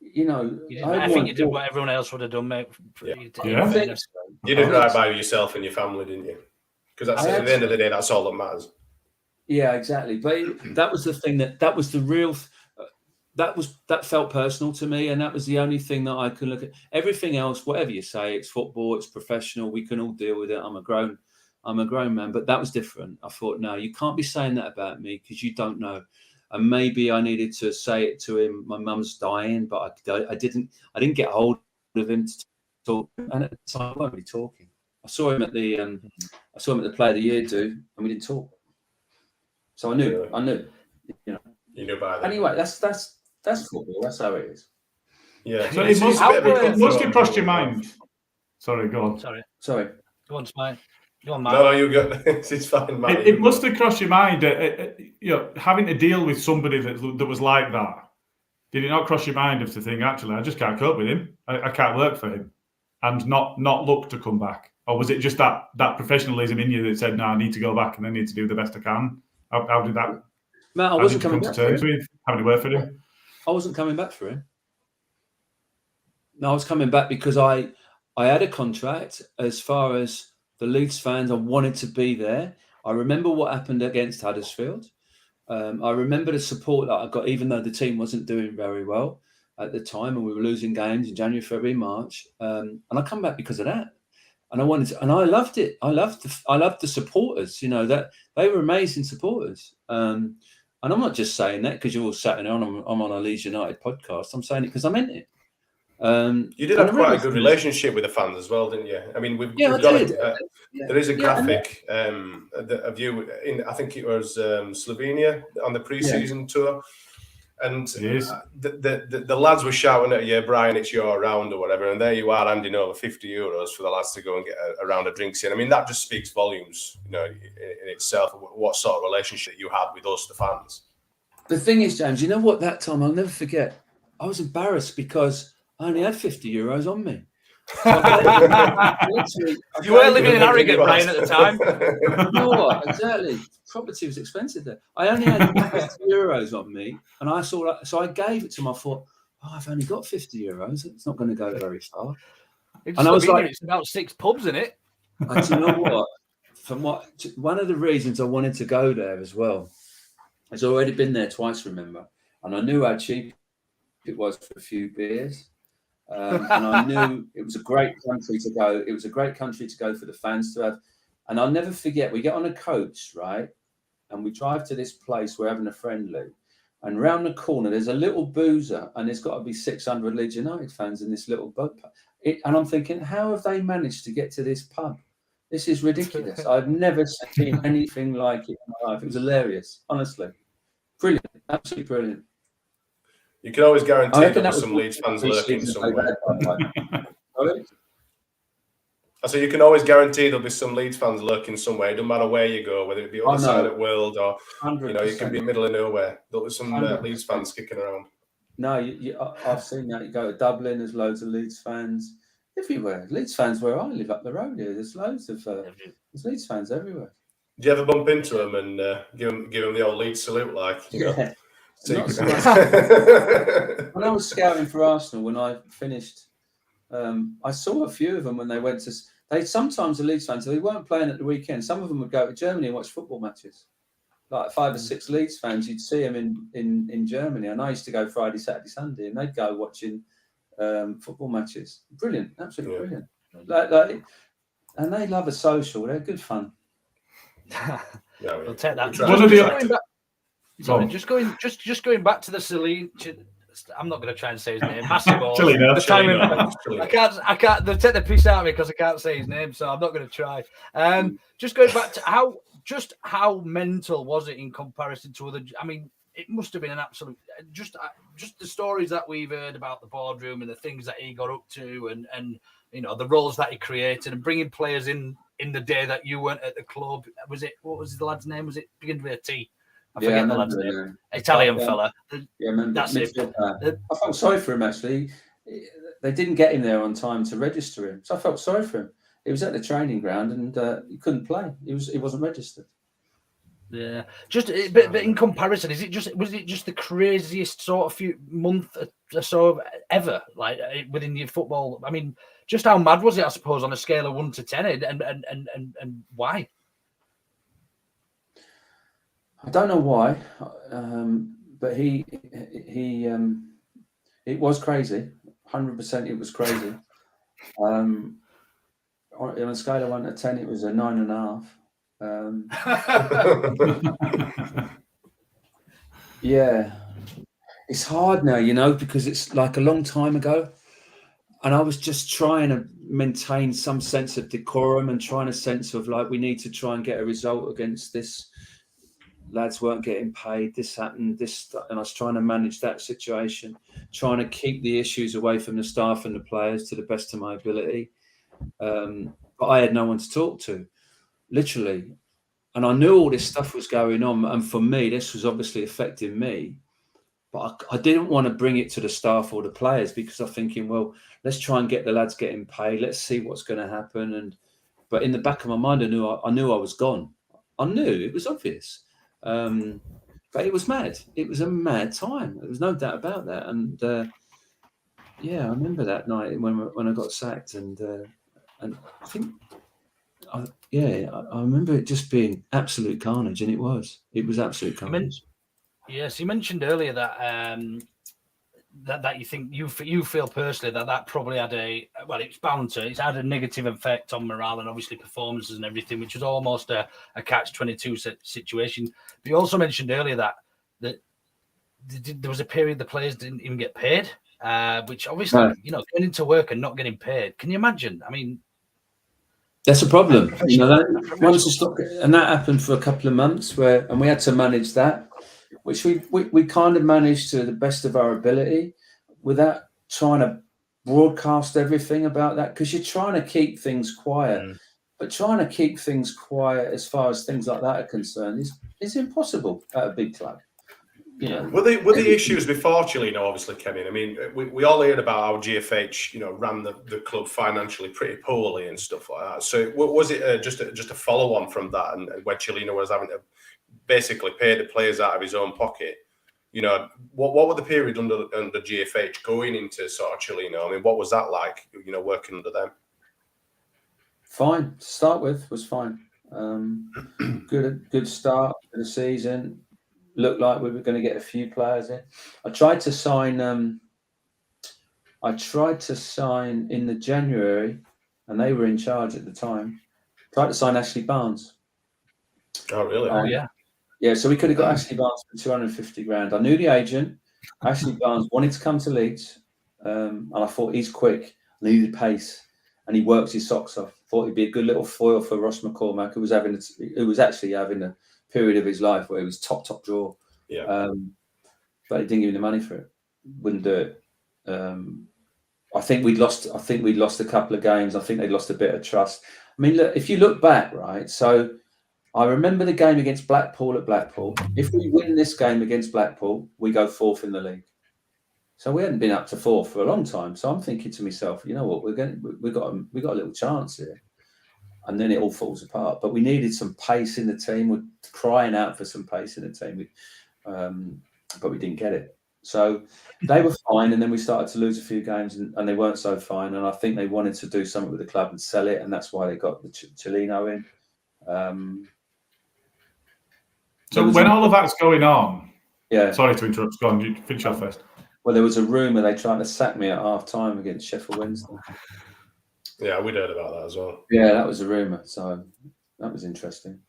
You know, I think you did what everyone else would have done, mate. You did right by yourself and your family, didn't you? Because at the end of the day, that's all that matters. Yeah, exactly. But that was the thing that was the real. That felt personal to me, and that was the only thing that I could look at. Everything else, whatever you say, it's football, it's professional. We can all deal with it. I'm a grown man, but that was different. I thought, no, you can't be saying that about me because you don't know. And maybe I needed to say it to him. My mum's dying, but I didn't get hold of him to talk. And at the time, we weren't really talking. I saw him at the Player of the Year do, and we didn't talk. So I knew. You know. You knew by then. Anyway, that's football. That's how it is. Yeah. So it must have crossed your mind. Sorry, go on. Sorry. Go on, Smarty. Go on, Mike. No, you got. It's fine, Mike. It must have crossed your mind, having to deal with somebody that was like that. Did it not cross your mind to think, actually, I just can't cope with him. I can't work for him, and not look to come back? Or was it just that professionalism in you that said, no, I need to go back and I need to do the best I can? How did that? Matt, I wasn't coming back to terms with having to work for him. I wasn't coming back for him. No, I was coming back because I had a contract. As far as the Leeds fans, I wanted to be there. I remember what happened against Huddersfield. I remember the support that I got, even though the team wasn't doing very well at the time, and we were losing games in January, February, March. And I come back because of that. And I wanted to, and I loved it. I loved the supporters. You know, that they were amazing supporters. And I'm not just saying that because you're all sat on. I'm on a Leeds United podcast. I'm saying it because I meant it. You did have quite a good relationship with the fans as well, didn't you? I mean, there is a graphic of you in, I think it was Slovenia on the pre-season tour, and the lads were shouting at you, Brian, it's your round or whatever, and there you are handing over €50 for the lads to go and get a round of drinks in. I mean, that just speaks volumes, you know, in itself, what sort of relationship you had with us, the fans. The thing is, James, you know what? That time I'll never forget. I was embarrassed because I only had €50 on me. You weren't living in Harrogate, Brian, at the time. You know what? Exactly. Property was expensive there. I only had €50 on me, and I saw that, so I gave it to him. I thought, I've only got €50. It's not going to go very far. And I was like, it's about 6 pubs in it. And you know what? One of the reasons I wanted to go there as well, I'd already been there twice, remember, and I knew how cheap it was for a few beers. And I knew it was a great country to go. It was a great country to go for the fans to have. And I'll never forget, we get on a coach, right? And we drive to this place, we're having a friendly. And round the corner, there's a little boozer, and there's got to be 600 Leeds United fans in this little pub. And I'm thinking, how have they managed to get to this pub? This is ridiculous. I've never seen anything like it in my life. It was hilarious, honestly. Brilliant, absolutely brilliant. You can always guarantee that some Leeds fans lurking somewhere. So you can always guarantee there'll be some Leeds fans lurking somewhere. It doesn't matter where you go, whether it be on the side of the world or 100%. You can be in the middle of nowhere. There'll be some Leeds fans kicking around. No, I've seen that. You go to Dublin, there's loads of Leeds fans everywhere. Leeds fans where I live up the road here. There's loads of there's Leeds fans everywhere. Do you ever bump into them and give them the old Leeds salute, like? Yeah. When I was scouting for Arsenal, when I finished, I saw a few of them when they went to. Sometimes the Leeds fans, they weren't playing at the weekend. Some of them would go to Germany and watch football matches. Like 5 or 6 Leeds fans, you'd see them in Germany. And I used to go Friday, Saturday, Sunday, and they'd go watching football matches. Brilliant, absolutely brilliant. Like, and they love a social. They're good fun. We'll take that. Just going back to the Cellino. I'm not going to try and say his name. Massimo. Cellino. I can't. They'll take the piss out of me because I can't say his name, so I'm not going to try. Just going back to how mental was it in comparison to other? I mean, it must have been an absolute. Just the stories that we've heard about the boardroom and the things that he got up to, and you know the roles that he created, and bringing players in the day that you weren't at the club. What was the lad's name? Was it beginning with a T? I forget the lad's name. Italian fella. That's it. I felt sorry for him, actually. They didn't get him there on time to register him. So I felt sorry for him. He was at the training ground and he couldn't play. He wasn't registered. Yeah. But in comparison, was it just the craziest sort of few month or so ever, like within your football? I mean, just how mad was it, I suppose, on a scale of 1 to 10, and why? I don't know why, but it was crazy. 100%, it was crazy. On a scale of 1 to 10, it was a 9.5. Yeah, it's hard now, because it's like a long time ago, and I was just trying to maintain some sense of decorum and trying a sense of like, we need to try and get a result against this. Lads weren't getting paid. This happened. And I was trying to manage that situation, trying to keep the issues away from the staff and the players to the best of my ability. But I had no one to talk to, literally. And I knew all this stuff was going on. And for me, this was obviously affecting me. But I didn't want to bring it to the staff or the players because I'm thinking, well, let's try and get the lads getting paid. Let's see what's going to happen. But in the back of my mind, I knew I was gone. I knew it was obvious. But it was mad. It was a mad time. There was no doubt about that. And I remember that night when I got sacked, and I think, I remember it just being absolute carnage, and it was absolute carnage. Yes, you mentioned earlier that that you think you feel personally that probably had it's had a negative effect on morale and obviously performances and everything, which was almost a catch-22 situation. But you also mentioned earlier that there was a period the players didn't even get paid, which obviously going into work and not getting paid. Can you imagine? I mean, that's a problem. That once you stop, and that happened for a couple of months and we had to manage that, which we kind of managed to the best of our ability without trying to broadcast everything about that, because you're trying to keep things quiet. But trying to keep things quiet as far as things like that are concerned is impossible at a big club. Were the issues before Cellino obviously came in? I mean, we all heard about how GFH, ran the club financially pretty poorly and stuff like that. So was it just a follow-on from that, and where Cellino was having to basically pay the players out of his own pocket? What were the period under GFH going into sort of Cellino? I mean, what was that like? Working under them. Fine to start with, was fine. Good start to the season. Looked like we were going to get a few players in. I tried to sign in the January, and they were in charge at the time. Tried to sign Ashley Barnes. Oh, really? Yeah, so we could have got Ashley Barnes for 250 grand. I knew the agent. Ashley Barnes wanted to come to Leeds, and I thought he's quick, and he needed pace, and he works his socks off. Thought he'd be a good little foil for Ross McCormack, who was actually having a period of his life where he was top draw. Yeah. But he didn't give him the money for it. Wouldn't do it. I think we'd lost a couple of games. I think they lost a bit of trust. I mean, look, if you look back, right? So I remember the game against Blackpool at Blackpool. If we win this game against Blackpool, we go fourth in the league. So we hadn't been up to fourth for a long time. So I'm thinking to myself, you know what, we got a little chance here. And then it all falls apart. But we needed some pace in the team. We're crying out for some pace in the team, but we didn't get it. So they were fine, and then we started to lose a few games, and they weren't so fine. And I think they wanted to do something with the club and sell it, and that's why they got the Cellino in. So when all of that's going on, sorry to interrupt. Go on, you finish off first. Well, there was a rumour they tried to sack me at half time against Sheffield Wednesday. Yeah, we'd heard about that as well. Yeah, that was a rumour. So that was interesting.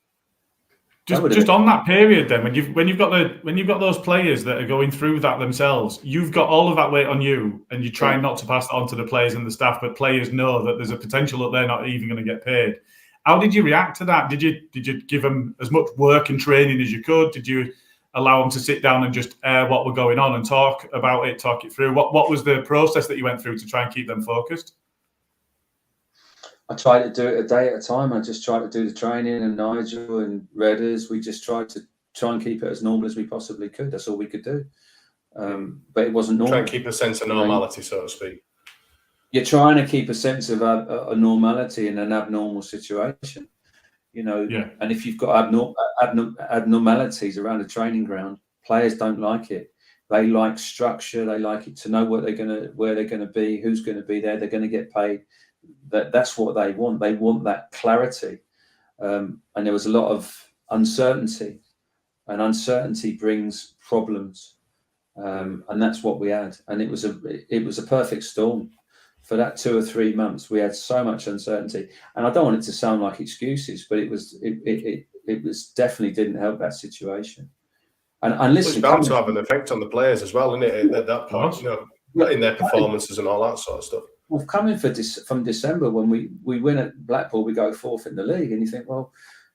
Just on that period, then, when you've got those players that are going through that themselves, you've got all of that weight on you, and you're trying not to pass it on to the players and the staff, but players know that there's a potential that they're not even going to get paid. How did you react to that? Did you give them as much work and training as you could? Did you allow them to sit down and just air what were going on and talk about it, talk it through? What was the process that you went through to try and keep them focused? I tried to do it a day at a time. I just tried to do the training, and Nigel and Redders, we just tried to and keep it as normal as we possibly could. That's all we could do. But it wasn't normal. Try and keep a sense of normality, so to speak. You're trying to keep a sense of a normality in an abnormal situation, And if you've got abnormalities around a training ground, players don't like it. They like structure. They like it to know where they're going to be, who's going to be there. They're going to get paid. That's what they want. They want that clarity. And there was a lot of uncertainty. and uncertainty brings problems, and that's what we had. And it was a perfect storm. For that 2 or 3 months, we had so much uncertainty, and I don't want it to sound like excuses, but it was definitely didn't help that situation. And listen, it's bound to have an effect on the players as well, isn't it? At that point, in their performances and all that sort of stuff. Well, coming from December, when we win at Blackpool, we go 4th in the league, and you think, well,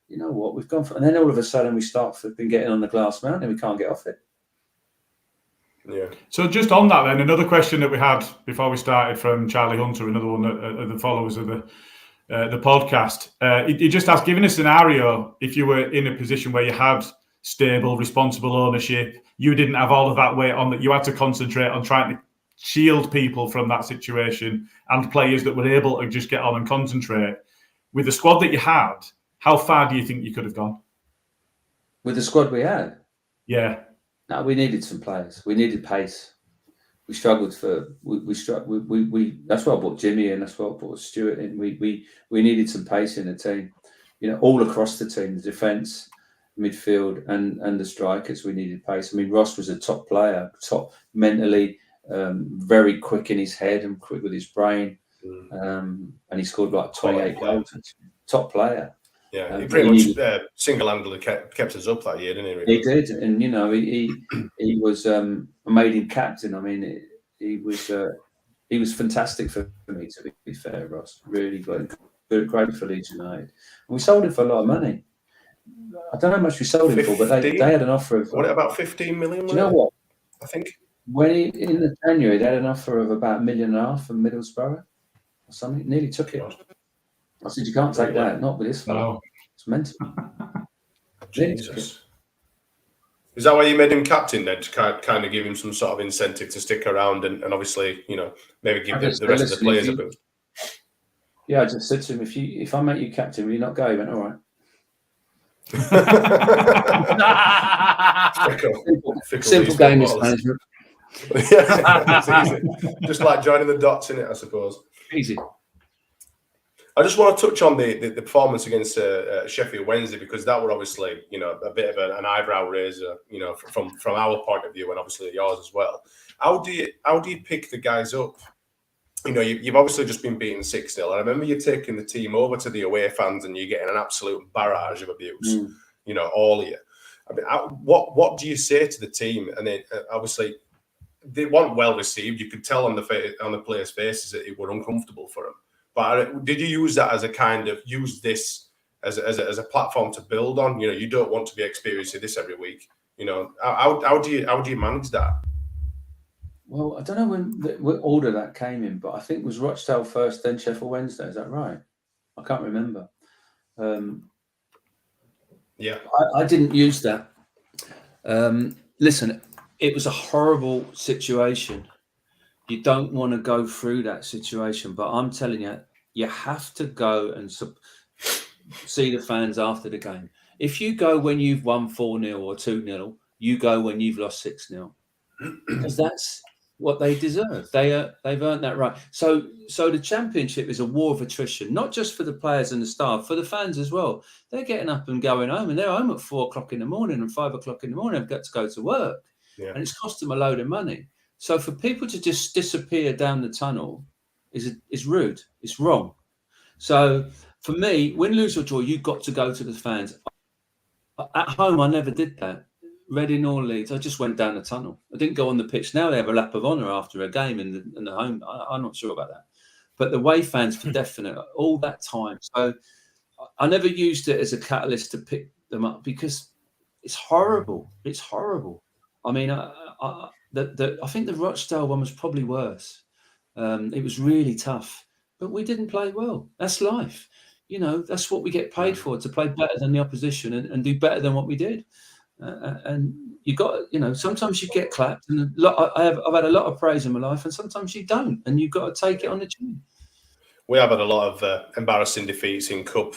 you know what, we've gone for, and then all of a sudden we been getting on the glass mountain, we can't get off it. Yeah. So just on that, then another question that we had before we started from Charlie Hunter, another one of the followers of the podcast. He just asked, given a scenario, if you were in a position where you had stable, responsible ownership, you didn't have all of that weight on, that you had to concentrate on trying to shield people from that situation, and players that were able to just get on and concentrate. With the squad that you had, how far do you think you could have gone? With the squad we had? Yeah. No, we needed some players. We needed pace. We struggled for. We that's why I brought Jimmy in. That's why I brought Stuart in. We needed some pace in the team. You know, all across the team, the defence, midfield, and the strikers. We needed pace. I mean, Ross was a top player, top mentally, very quick in his head and quick with his brain, and he scored like 28 goals. Top player. Yeah, he pretty much single-handedly kept us up that year, didn't he? Really? He did, and you know, he was made him captain. I mean, he was fantastic for me, to be fair, Ross. Really good, great for Leeds United. And we sold him for a lot of money. I don't know how much we sold him for, but they had an offer of what, about 15 million. Do you know what? I think when in the January they had an offer of about $1.5 million from Middlesbrough or something. Nearly took it. I said, you can't take that, not with this fellow. No. It's mental. Jesus. Is that why you made him captain then, to kind of give him some sort of incentive to stick around and obviously, you know, maybe give the rest of the players a boost? Yeah, I just said to him, if I make you captain, will you not go? He went, all right. Simple game is management. Yeah, it's easy. Just like joining the dots in it, I suppose. Easy. I just want to touch on the performance against Sheffield Wednesday, because that were obviously, you know, a bit of an eyebrow raiser, you know, from our point of view, and obviously yours as well. How do you pick the guys up? You know, you've obviously just been beaten 6-0. I remember you taking the team over to the away fans and you're getting an absolute barrage of abuse. You know, all of you. I mean, what do you say to the team? And then obviously they weren't well received. You could tell on the players' faces that it were uncomfortable for them. But did you use that as a kind of this as a platform to build on? You know, you don't want to be experiencing this every week. You know, how do you manage that? Well, I don't know what order that came in, but I think it was Rochdale first, then Sheffield Wednesday. Is that right? I can't remember. Yeah, I didn't use that. Listen, it was a horrible situation. You don't want to go through that situation, but I'm telling you, you have to go and see the fans after the game. If you go when you've won 4-0 or 2-0, you go when you've lost 6-0, because that's what they deserve. They've earned that right. So the Championship is a war of attrition, not just for the players and the staff, for the fans as well. They're getting up and going home, and they're home at 4 o'clock in the morning and 5 o'clock in the morning. They've got to go to work, and it's cost them a load of money. So for people to just disappear down the tunnel is rude. It's wrong. So for me, win, lose or draw, you've got to go to the fans. At home, I never did that. Reading or Leeds, I just went down the tunnel. I didn't go on the pitch. Now they have a lap of honour after a game in the home. I'm not sure about that. But the away fans, for definite, all that time. So I never used it as a catalyst to pick them up, because it's horrible. It's horrible. I mean, I think the Rochdale one was probably worse. It was really tough, but we didn't play well. That's life. You know, that's what we get paid for, to play better than the opposition and do better than what we did. And you got, you know, sometimes you get clapped, and I've had a lot of praise in my life, and sometimes you don't, and you've got to take it on the chin. We have had a lot of embarrassing defeats in cup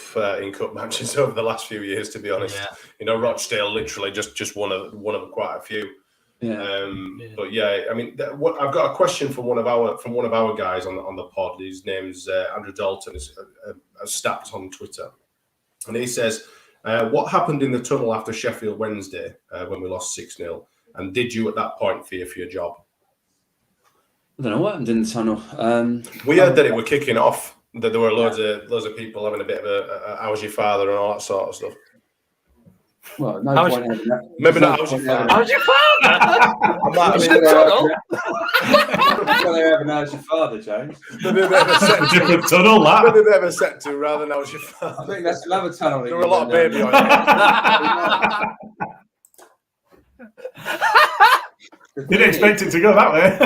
matches over the last few years, to be honest. Yeah. You know, Rochdale literally just one of quite a few. Yeah. But yeah, I mean, I've got a question from one of our guys on the pod. His name's Andrew Dalton, has stacked on Twitter, and he says, What happened in the tunnel after Sheffield Wednesday when we lost 6-0? And did you at that point fear for your job? I don't know what happened in the tunnel. We heard that it were kicking off, that there were loads of people having a bit of a how's your father and all that sort of stuff. Well, no How's- point having that. Maybe No not how's your point having father. How's your father? I might have Is been- it tunnel? Well, they're having how's your father, James? maybe a bit of a set to, Different tunnel, maybe a that. bit of a set to rather than how's your I father. think that's another tunnel. There were a lot of baby on it. Didn't expect it to go that way.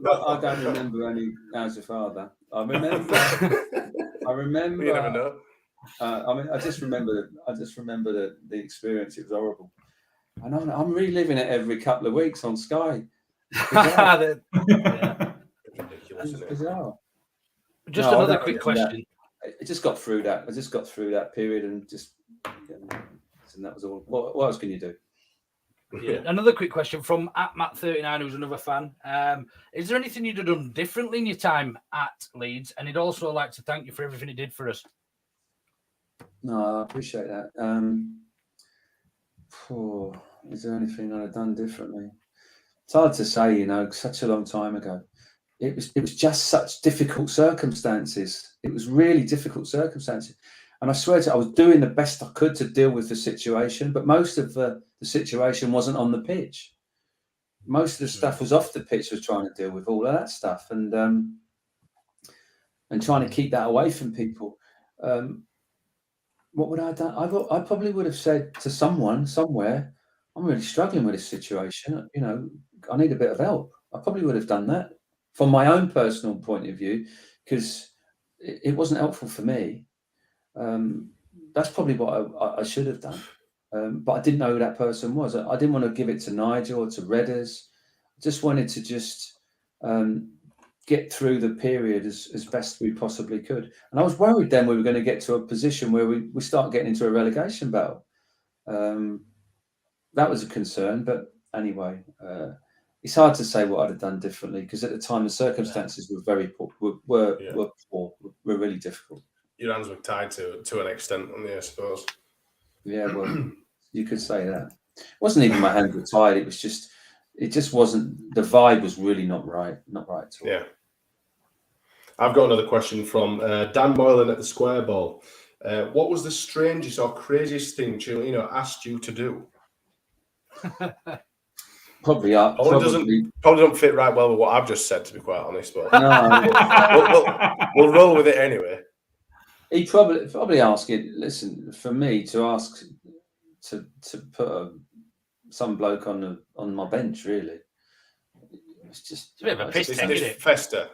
I don't remember any how's your father. I remember. You never know. I just remember the experience. It was horrible, and I'm reliving it every couple of weeks on Sky. Yeah. Ridiculous, isn't It's it? bizarre. Just No, I another don't quick remember that. question. I just got through that. I just got through that period, and and that was all. What else can you do? Yeah. Another quick question from @Matt39, who's another fan. Is there anything you'd have done differently in your time at Leeds? And he'd also like to thank you for everything he did for us. No, I appreciate that. Is there anything I'd have done differently? It's hard to say, such a long time ago. It was just such difficult circumstances. It was really difficult circumstances. And I swear to you, I was doing the best I could to deal with the situation, but most of the situation wasn't on the pitch. Most of the stuff was off the pitch, was trying to deal with all of that stuff and trying to keep that away from people. What would I have done? I probably would have said to someone somewhere, I'm really struggling with this situation. I need a bit of help. I probably would have done that from my own personal point of view, because it wasn't helpful for me. That's probably what I should have done. But I didn't know who that person was. I didn't want to give it to Nigel or to Redders. I just wanted to just get through the period as best we possibly could. And I was worried then we were going to get to a position where we start getting into a relegation battle. That was a concern. But anyway, it's hard to say what I'd have done differently, because at the time the circumstances were very poor, were poor, were really difficult. Your hands were tied to an extent, weren't they, I suppose. Yeah, well, you could say that. It wasn't even my hands were tied. It just wasn't. The vibe was really not right at all. Yeah. I've got another question from Dan Moylan at the Square Ball. What was the strangest or craziest thing Cellino asked you to do? Probably doesn't fit right well with what I've just said, to be quite honest. But no, we'll roll with it anyway. he probably asking. Listen, for me to ask to put some bloke on my bench, really. It's a bit of a piss take, isn't it?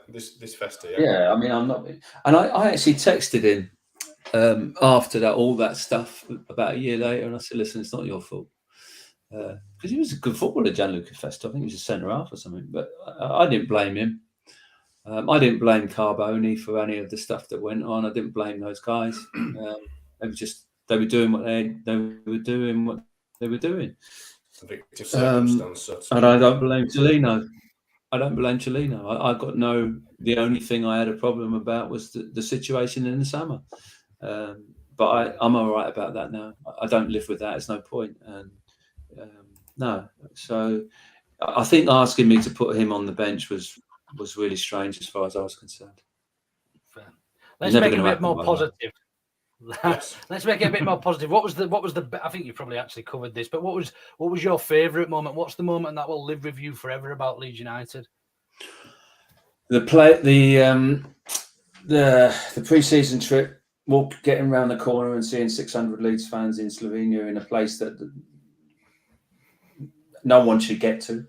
This Festa. Yeah, I mean, I'm not, and I actually texted him after all that stuff about a year later, and I said, listen, it's not your fault. Because he was a good footballer, Gianluca Festa. I think he was a centre half or something, but I didn't blame him. I didn't blame Carboni for any of the stuff that went on. I didn't blame those guys. They were doing what they were doing. Victim circumstance. And I don't blame Cellino. The only thing I had a problem about was the situation in the summer. But I'm all right about that now. I don't live with that. It's no point. And no. So I think asking me to put him on the bench was really strange as far as I was concerned. Let's make it a bit more positive. Yes. Let's make it a bit more positive. What was the? I think you probably actually covered this, but what was your favourite moment? What's the moment that will live with you forever about Leeds United? The pre-season trip, getting around the corner and seeing 600 Leeds fans in Slovenia in a place that no one should get to.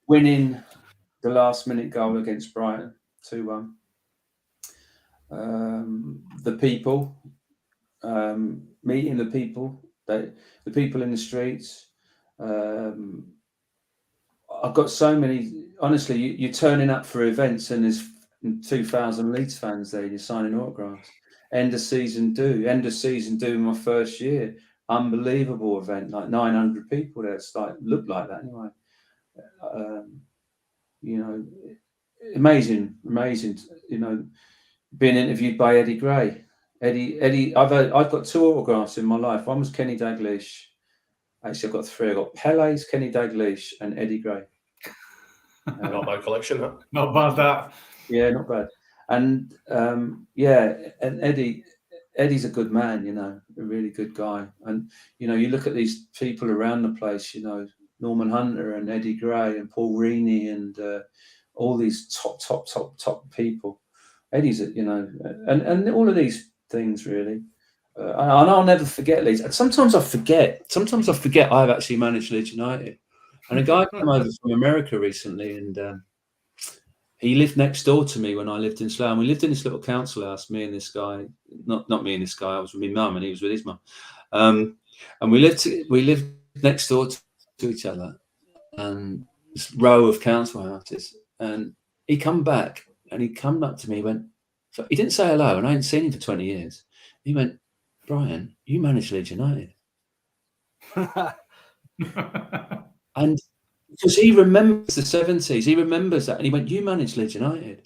Winning the last-minute goal against Brighton, 2-1. The people, meeting the people, the people in the streets. I've got so many. Honestly, you're turning up for events and there's 2,000 Leeds fans there. You're signing autographs. End of season do my first year. Unbelievable event, like 900 people there. It's looked like that anyway. Amazing. Being interviewed by Eddie Gray Eddie. I've got 2 autographs in my life. One was Kenny Dalglish. Actually, I've got 3. I've got Pele's, Kenny Dalglish, and Eddie Gray. Not bad collection, huh? Not bad, that. Yeah, not bad. And and Eddie's a good man, you know, a really good guy. And you know, you look at these people around the place, you know, Norman Hunter and Eddie Gray and Paul Reaney and all these top people. Eddie's, you know, and all of these things really. And I'll never forget Leeds. And sometimes I forget I've actually managed Leeds United. And a guy came over from America recently, and he lived next door to me when I lived in Slough. We lived in this little council house, me and this guy. Not me and this guy. I was with my mum, and he was with his mum. And we lived next door to each other, and this row of council houses. And he come back, and he come up to me, went. So he didn't say hello, and I hadn't seen him for 20 years. He went, "Brian, you manage Leeds United." And because he remembers the 70s, he remembers that, and he went, "You managed Leeds United,"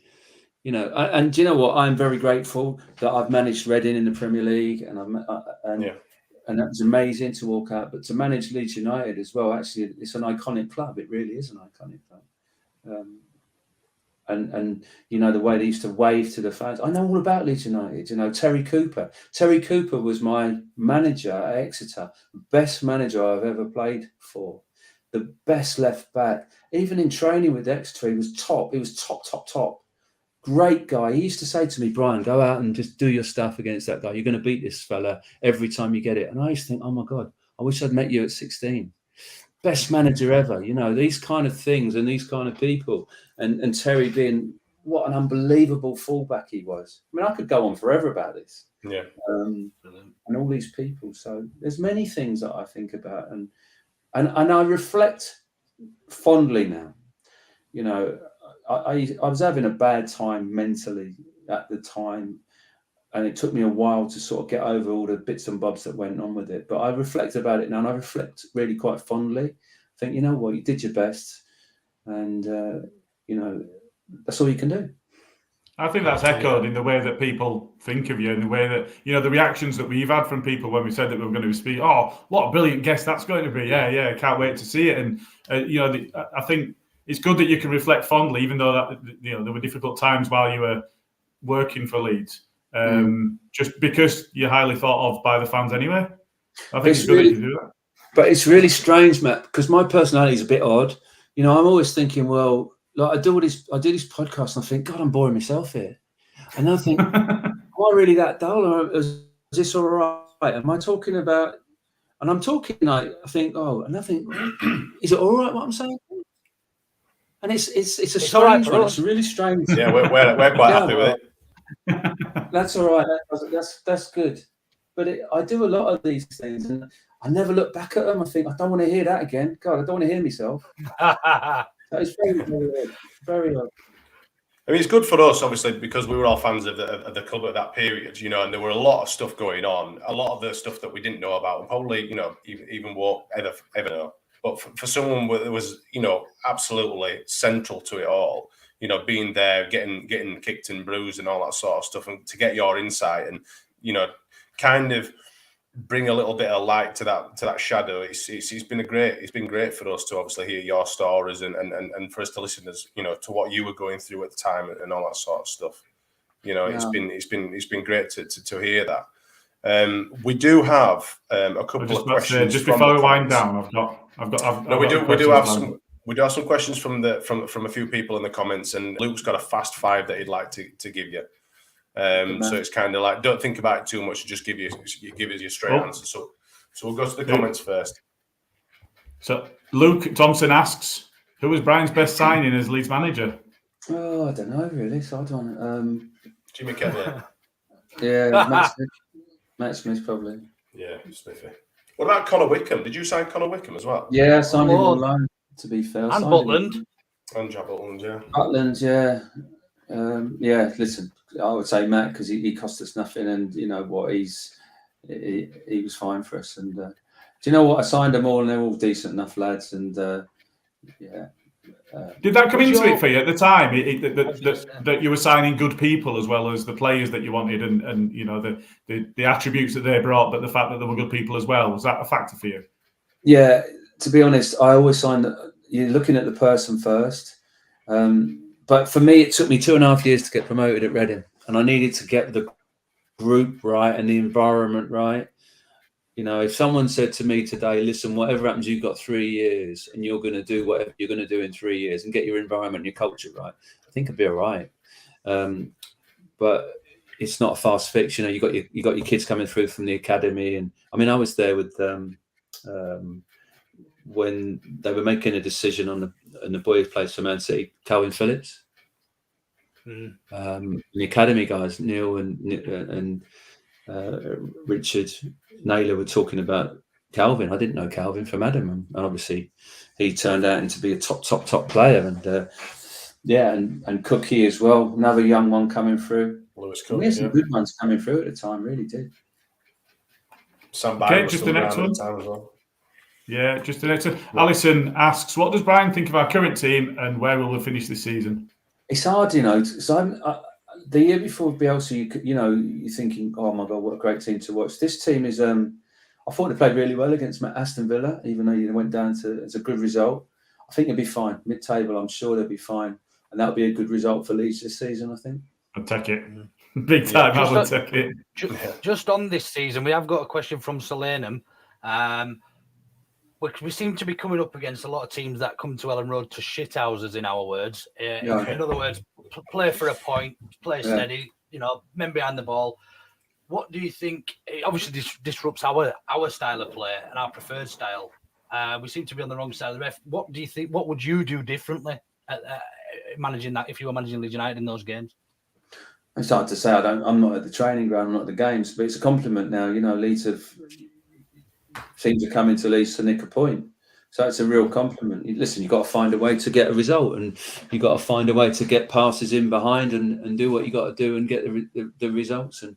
you know. And do you know what? I'm very grateful that I've managed Reading in the Premier League, and that was amazing to walk out. But to manage Leeds United as well, actually, it's an iconic club. It really is an iconic club. And you know, the way they used to wave to the fans. I know all about Leeds United. You know, Terry Cooper. Terry Cooper was my manager at Exeter, best manager I've ever played for. The best left back. Even in training with Exeter, he was top. He was top. Great guy. He used to say to me, "Brian, go out and just do your stuff against that guy. You're going to beat this fella every time you get it." And I used to think, "Oh my God, I wish I'd met you at 16. Best manager ever." You know, these kind of things and these kind of people. And Terry being what an unbelievable fullback he was. I mean, I could go on forever about this. Yeah. And all these people. So there's many things that I think about, and I reflect fondly now. You know, I was having a bad time mentally at the time, and it took me a while to sort of get over all the bits and bobs that went on with it. But I reflect about it now, and I reflect really quite fondly. I think, you know what, you did your best, and you know, that's all you can do. I think that's echoed in the way that people think of you, in the way that, you know, the reactions that we've had from people when we said that we were going to speak. "Oh, what a brilliant guest that's going to be. Yeah, can't wait to see it." And, you know, I think it's good that you can reflect fondly, even though that, you know, there were difficult times while you were working for Leeds, just because you're highly thought of by the fans anyway. I think it's good that you do that. But it's really strange, Matt, because my personality is a bit odd. You know, I'm always thinking, well, like I do this podcast, and I think, God, I'm boring myself here. And I think, am I really that dull, or is this all right? Am I talking about? And I'm talking like I think, is it all right what I'm saying? And it's a strange one. It's really strange. Yeah, we're quite happy with it. That's all right. That's good. But I do a lot of these things, and I never look back at them. I think, I don't want to hear that again. God, I don't want to hear myself. That is very odd. I mean, it's good for us, obviously, because we were all fans of the club at that period, you know, and there were a lot of stuff going on, a lot of the stuff that we didn't know about, and probably, you know, even won't ever know. But for someone that was, you know, absolutely central to it all, you know, being there, getting kicked and bruised and all that sort of stuff, and to get your insight and, you know, kind of bring a little bit of light to that shadow. It's been great for us to obviously hear your stories and for us to listen, as you know, to what you were going through at the time and all that sort of stuff. You know, it's been great to hear that. We do have a couple of questions. Just before we wind down, we do have some questions from a few people in the comments, and Luke's got a fast 5 that he'd like to give you. So it's kind of like, don't think about it too much, just give us your straight answer. So we'll go to the comments first. So Luke Thompson asks, who was Brian's best signing as Leeds manager? Oh, I don't know really. So I don't. Jimmy Kevlin. Yeah, Matt Smith probably. Yeah, Smithy. What about Connor Wickham? Did you sign Connor Wickham as well? Yeah, I signed him on loan, to be fair. And Butland. And Jack Butland, yeah. Butland, yeah. Yeah, listen, I would say Matt, because he cost us nothing, and you know what, he was fine for us. And do you know what? I signed them all, and they're all decent enough lads. And yeah, Did that come into it for you at the time? That you were signing good people as well as the players that you wanted, and you know the attributes that they brought, but the fact that they were good people as well, was that a factor for you? Yeah, to be honest, I always find that you're looking at the person first. But for me, it took me 2.5 years to get promoted at Reading, and I needed to get the group right and the environment right. You know, if someone said to me today, listen, whatever happens, you've got 3 years and you're going to do whatever you're going to do in 3 years and get your environment and your culture right, I think I'd be all right. But it's not a fast fix. You know, you got your kids coming through from the academy. And I mean, I was there with when they were making a decision on the boy who plays for Man City, Calvin Phillips. The academy guys, Neil and Richard Naylor, were talking about Calvin. I didn't know Calvin from Adam, and obviously he turned out to be a top player. And and Cookie as well, another young one coming through. We had some good ones coming through at the time, really did. Okay, just the next one. As well. Yeah, just the next one. Alison asks, what does Brian think of our current team and where will we finish this season? It's hard, you know. So the year before Bielsa, you're thinking, oh my God, what a great team to watch. This team is, I thought they played really well against Aston Villa, even though you went down to, it's a good result. I think they'll be fine. Mid-table, I'm sure they'll be fine. And that'll be a good result for Leeds this season, I think. I'll take it. Big time, I will take it. Just on this season, we have got a question from Cellino. We seem to be coming up against a lot of teams that come to Ellen Road to shit houses, in our words. In other words, play for a point, play steady, men behind the ball. What do you think? It obviously disrupts our style of play and our preferred style. We seem to be on the wrong side of the ref. What do you think? What would you do differently at managing that if you were managing Leeds United in those games? It's hard to say. I'm not at the training ground, I'm not at the games, but it's a compliment now. Leeds seem to come into Leeds to nick a point. So it's a real compliment. Listen, you've got to find a way to get a result, and you've got to find a way to get passes in behind and do what you got to do and get the results. And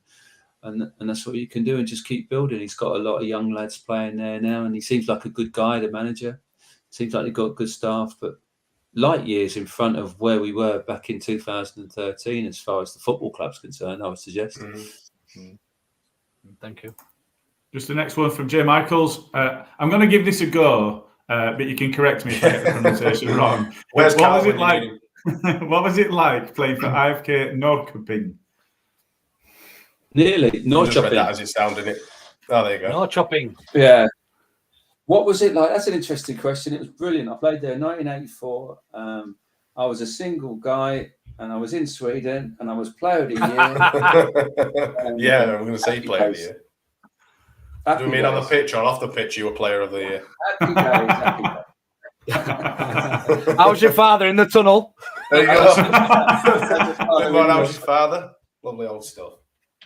that's what you can do, and just keep building. He's got a lot of young lads playing there now, and he seems like a good guy, the manager. Seems like they've got good staff, but light years in front of where we were back in 2013 as far as the football club's concerned, I would suggest. Thank you. Just the next one from Jay Michaels. I'm going to give this a go, but you can correct me if I get the pronunciation wrong. What was it like? What was it like playing for IFK Norrköping? Nearly Norrköping. That as it sounded, it. Oh, there you go. Norrköping. Yeah. What was it like? That's an interesting question. It was brilliant. I played there in 1984. I was a single guy, and I was in Sweden, and I was player of the year. Yeah, I'm going to say player of the year. Do you mean on the pitch or off the pitch? You were player of the year. Happy How's your father in the tunnel? There you go. How's your father? Lovely old stuff.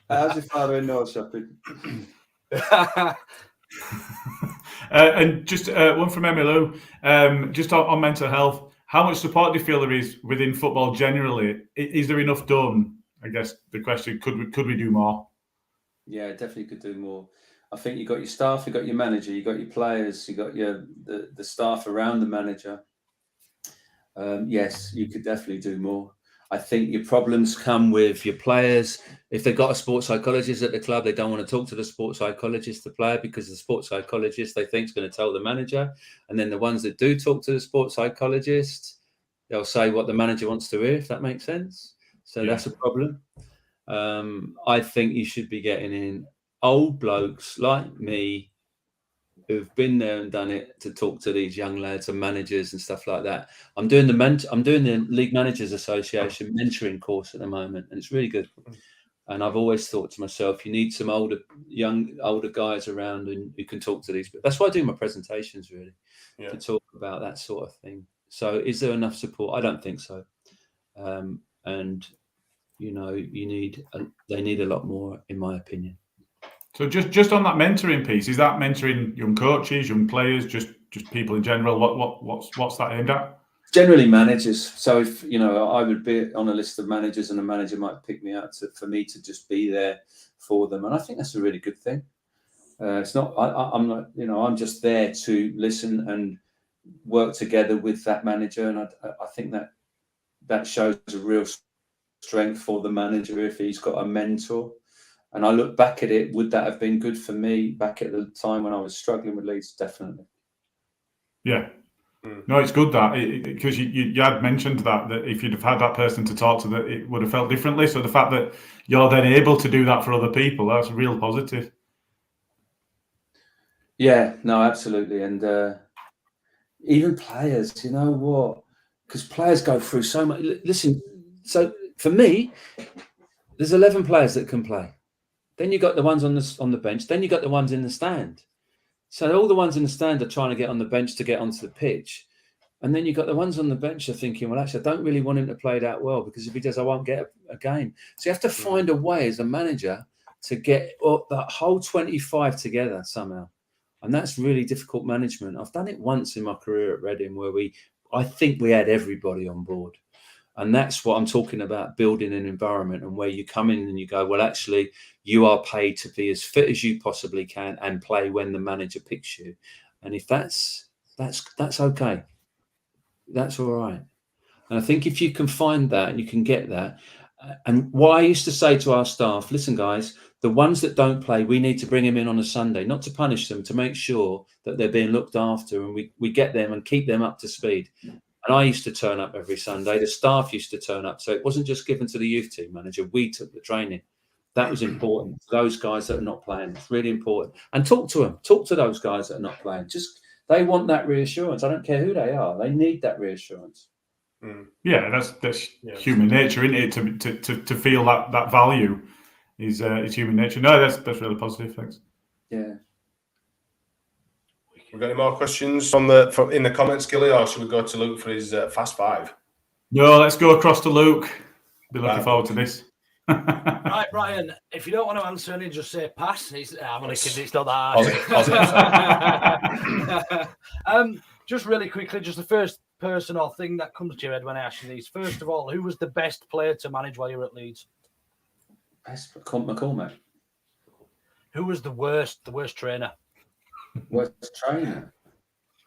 How's your father in Norrköping? And just one from Emily Lou, just on mental health. How much support do you feel there is within football generally? Is there enough done? I guess the question, could we do more? Yeah, definitely could do more. I think you've got your staff, you've got your manager, you've got your players, you've got the staff around the manager. Yes, you could definitely do more. I think your problems come with your players. If they've got a sports psychologist at the club, they don't want to talk to the sports psychologist, the player, because the sports psychologist they think is going to tell the manager. And then the ones that do talk to the sports psychologist, they'll say what the manager wants to hear, if that makes sense. So that's a problem. I think you should be getting in old blokes like me who've been there and done it to talk to these young lads and managers and stuff like that. I'm doing the League Managers Association mentoring course at the moment, and it's really good. And I've always thought to myself, you need some older guys around and who can talk to these. But that's why I do my presentations, really, to talk about that sort of thing. So, is there enough support? I don't think so. And they need a lot more, in my opinion. So just on that mentoring piece, is that mentoring young coaches, young players, just people in general? What's that aimed at? Generally managers. So if I would be on a list of managers, and a manager might pick me out for me to just be there for them, and I think that's a really good thing. It's not. I'm not. I'm just there to listen and work together with that manager, and I think that shows a real strength for the manager if he's got a mentor. And I look back at it, would that have been good for me back at the time when I was struggling with Leeds? Definitely. Yeah. No, it's good that because you had mentioned that if you'd have had that person to talk to, that it would have felt differently. So the fact that you're then able to do that for other people, that's a real positive. Yeah, no, absolutely. And even players, you know what? Because players go through so much. Listen, so for me, there's 11 players that can play. Then you got the ones on the bench. Then you got the ones in the stand. So all the ones in the stand are trying to get on the bench to get onto the pitch. And then you got the ones on the bench are thinking, well, actually, I don't really want him to play that well because if he does, I won't get a game. So you have to find a way as a manager to get that whole 25 together somehow. And that's really difficult management. I've done it once in my career at Reading where I think we had everybody on board. And that's what I'm talking about, building an environment and where you come in and you go, well, actually, you are paid to be as fit as you possibly can and play when the manager picks you. And if that's okay. That's all right. And I think if you can find that and you can get that, and what I used to say to our staff, listen, guys, the ones that don't play, we need to bring them in on a Sunday, not to punish them, to make sure that they're being looked after and we get them and keep them up to speed. And I used to turn up every Sunday. The staff used to turn up. So it wasn't just given to the youth team manager. We took the training. That was important. Those guys that are not playing, it's really important. And talk to them. Talk to those guys that are not playing. They want that reassurance. I don't care who they are. They need that reassurance. Yeah, that's human nature, isn't it? To feel that value is human nature. No, that's really positive. Thanks. Yeah. We've got any more questions in the comments, Gilly, or should we go to Luke for his fast five? No, let's go across to Luke. Be looking forward to this. Right, Brian, if you don't want to answer any, just say pass. I'm only kidding, it's not that hard. Just really quickly, just the first person or thing that comes to your head when I ask you these. First of all, who was the best player to manage while you were at Leeds? Best McCormack. Who was the worst trainer? Worst trainer?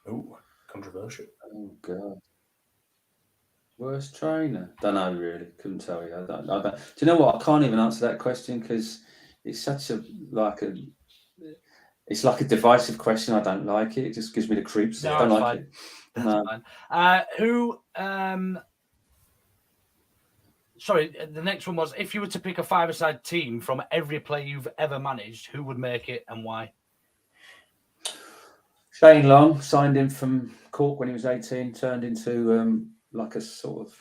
Oh, controversial. Oh, God. Worst trainer? Don't know, really. Couldn't tell you. I don't. Do you know what? I can't even answer that question because it's such it's like a divisive question. I don't like it. It just gives me the creeps. No, I don't like it. That's fine. Sorry, the next one was, if you were to pick a five-a-side team from every player you've ever managed, who would make it and why? Shane Long, signed him from Cork when he was 18, turned into like a sort of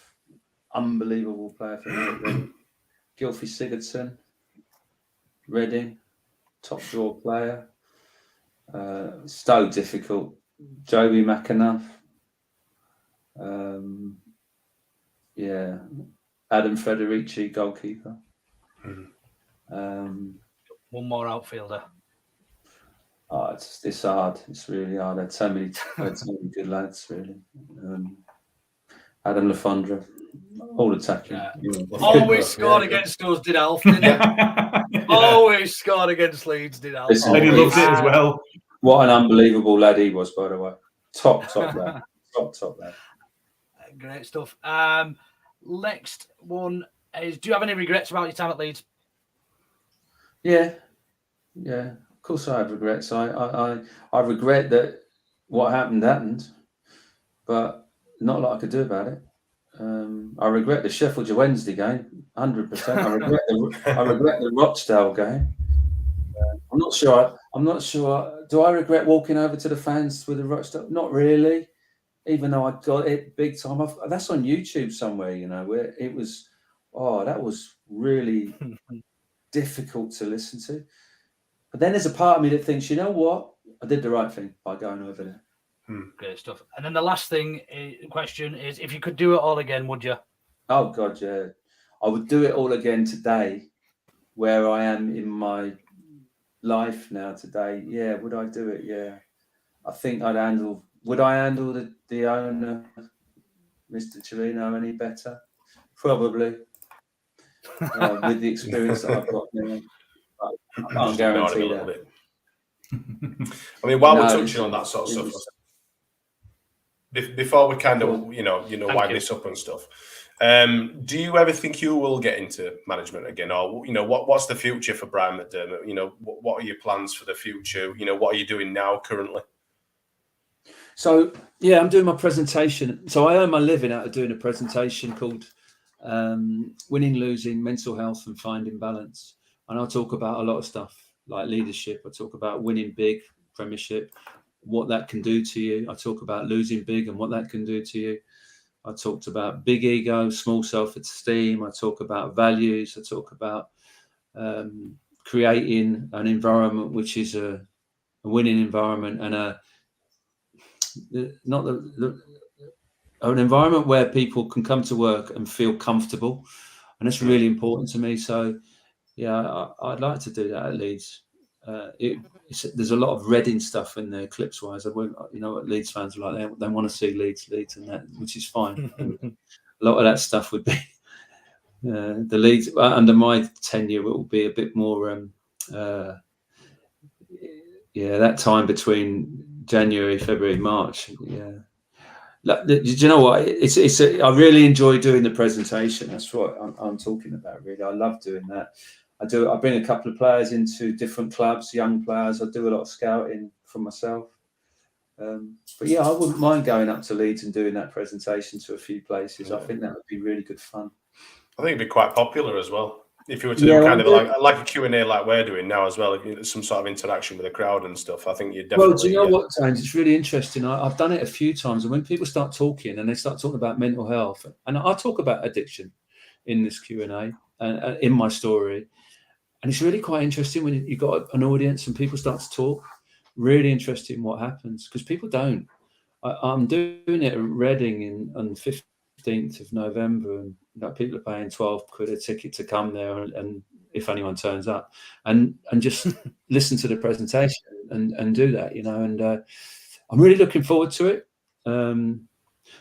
unbelievable player for me. Gylfi Sigurdsson, Reading, top draw player. So difficult. Joby McAnuff. Adam Federici, goalkeeper. One more outfielder. It's hard. It's really hard. I had so many good lads, really. Adam Lafondra, all attacking. Yeah. Always scored against us, did Alf, didn't he? Always scored against Leeds, did Alf. And he loved it as well. What an unbelievable lad he was, by the way. Top lad. Top lad. Great stuff. Next one is, do you have any regrets about your time at Leeds? Yeah. Of course I have regrets. I regret that what happened, but not a lot I could do about it. I regret the Sheffield Wednesday game, 100%. I regret the Rochdale game. I'm not sure. Do I regret walking over to the fans with the Rochdale? Not really. Even though I got it big time. That's on YouTube somewhere, where it was. Oh, that was really difficult to listen to. But then there's a part of me that thinks, you know what? I did the right thing by going over there. Great stuff. And then the last question is, if you could do it all again, would you? Oh, God, yeah. I would do it all again today, where I am in my life now today. Yeah, would I do it? Yeah. I think would I handle the owner, Mr. Cellino, any better? Probably. With the experience that I've got now. I can't guarantee that. I mean, while we're touching on that sort of stuff, before we kind of wind this up and stuff. Do you ever think you will get into management again, or what's the future for Brian McDermott? What are your plans for the future? What are you doing now currently? So yeah, I'm doing my presentation. So I earn my living out of doing a presentation called Winning, Losing, Mental Health and Finding Balance. And I'll talk about a lot of stuff like leadership. I talk about winning big, Premiership, what that can do to you. I talk about losing big and what that can do to you. I talked about big ego, small self-esteem. I talk about values. I talk about creating an environment which is a winning environment and an environment where people can come to work and feel comfortable, and that's really important to me. So, yeah, I'd like to do that at Leeds. There's a lot of Reading stuff in there, clips-wise. What Leeds fans are like. They want to see Leeds, and that, which is fine. A lot of that stuff would be the Leeds under my tenure. It will be a bit more. That time between January, February, March. Yeah. Do you know what? I really enjoy doing the presentation. That's what I'm talking about. Really, I love doing that. I bring a couple of players into different clubs, young players. I do a lot of scouting for myself. But yeah, I wouldn't mind going up to Leeds and doing that presentation to a few places. Yeah. I think that would be really good fun. I think it'd be quite popular as well. If you were to do kind of like a Q&A like we're doing now as well, some sort of interaction with the crowd and stuff, I think you'd definitely... Well, do you know what, James? It's really interesting. I've done it a few times, and when people start talking and they start talking about mental health, and I talk about addiction in this Q&A and in my story, and it's really quite interesting when you've got an audience and people start to talk. Really interesting what happens, because people don't. I'm doing it at Reading on the 15th of November, and people are paying 12 quid a ticket to come there, and if anyone turns up, and just listen to the presentation and do that, and I'm really looking forward to it.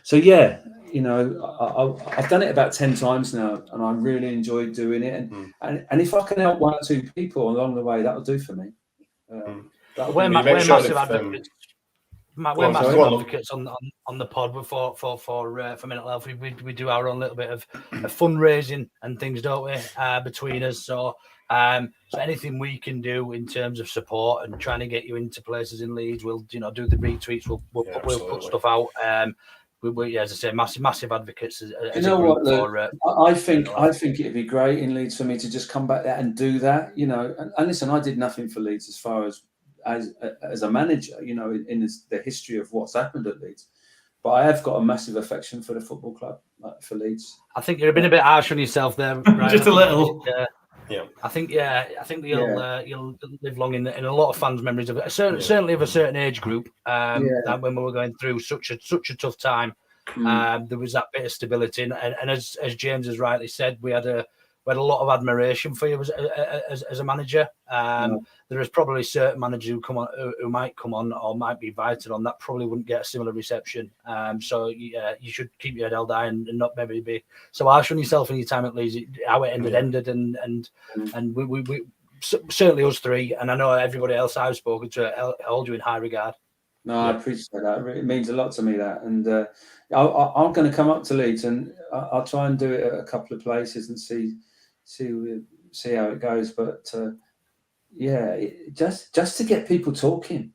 So yeah, I've done it about 10 times now, and I really enjoy doing it. And if I can help one or two people along the way, that'll do for me. We're massive advocates. We're massive advocates on the pod for mental health. We do our own little bit of fundraising and things, don't we, between us? So anything we can do in terms of support and trying to get you into places in Leeds, we'll do the retweets. We'll put stuff out. We as I say, massive advocates. As what, Luke, I think it'd be great in Leeds for me to just come back there and do that. And listen, I did nothing for Leeds as far as a manager, in the history of what's happened at Leeds. But I have got a massive affection for the football club, for Leeds. I think you've been a bit harsh on yourself there, Ryan. Just a little. Yeah. I think you'll live long in a lot of fans' memories of it. Certainly of a certain age group. That when we were going through such a tough time, there was that bit of stability, and as James has rightly said, we had a lot of admiration for you as a manager. There is probably certain managers who might come on or might be invited on that probably wouldn't get a similar reception. So you should keep your head held high and not maybe be so harsh on yourself in your time at Leeds. How it ended, and we certainly us three, and I know everybody else I've spoken to hold you in high regard. No, I appreciate that. It means a lot to me, that. And I'm going to come up to Leeds, and I'll try and do it at a couple of places and see how it goes. But just to get people talking,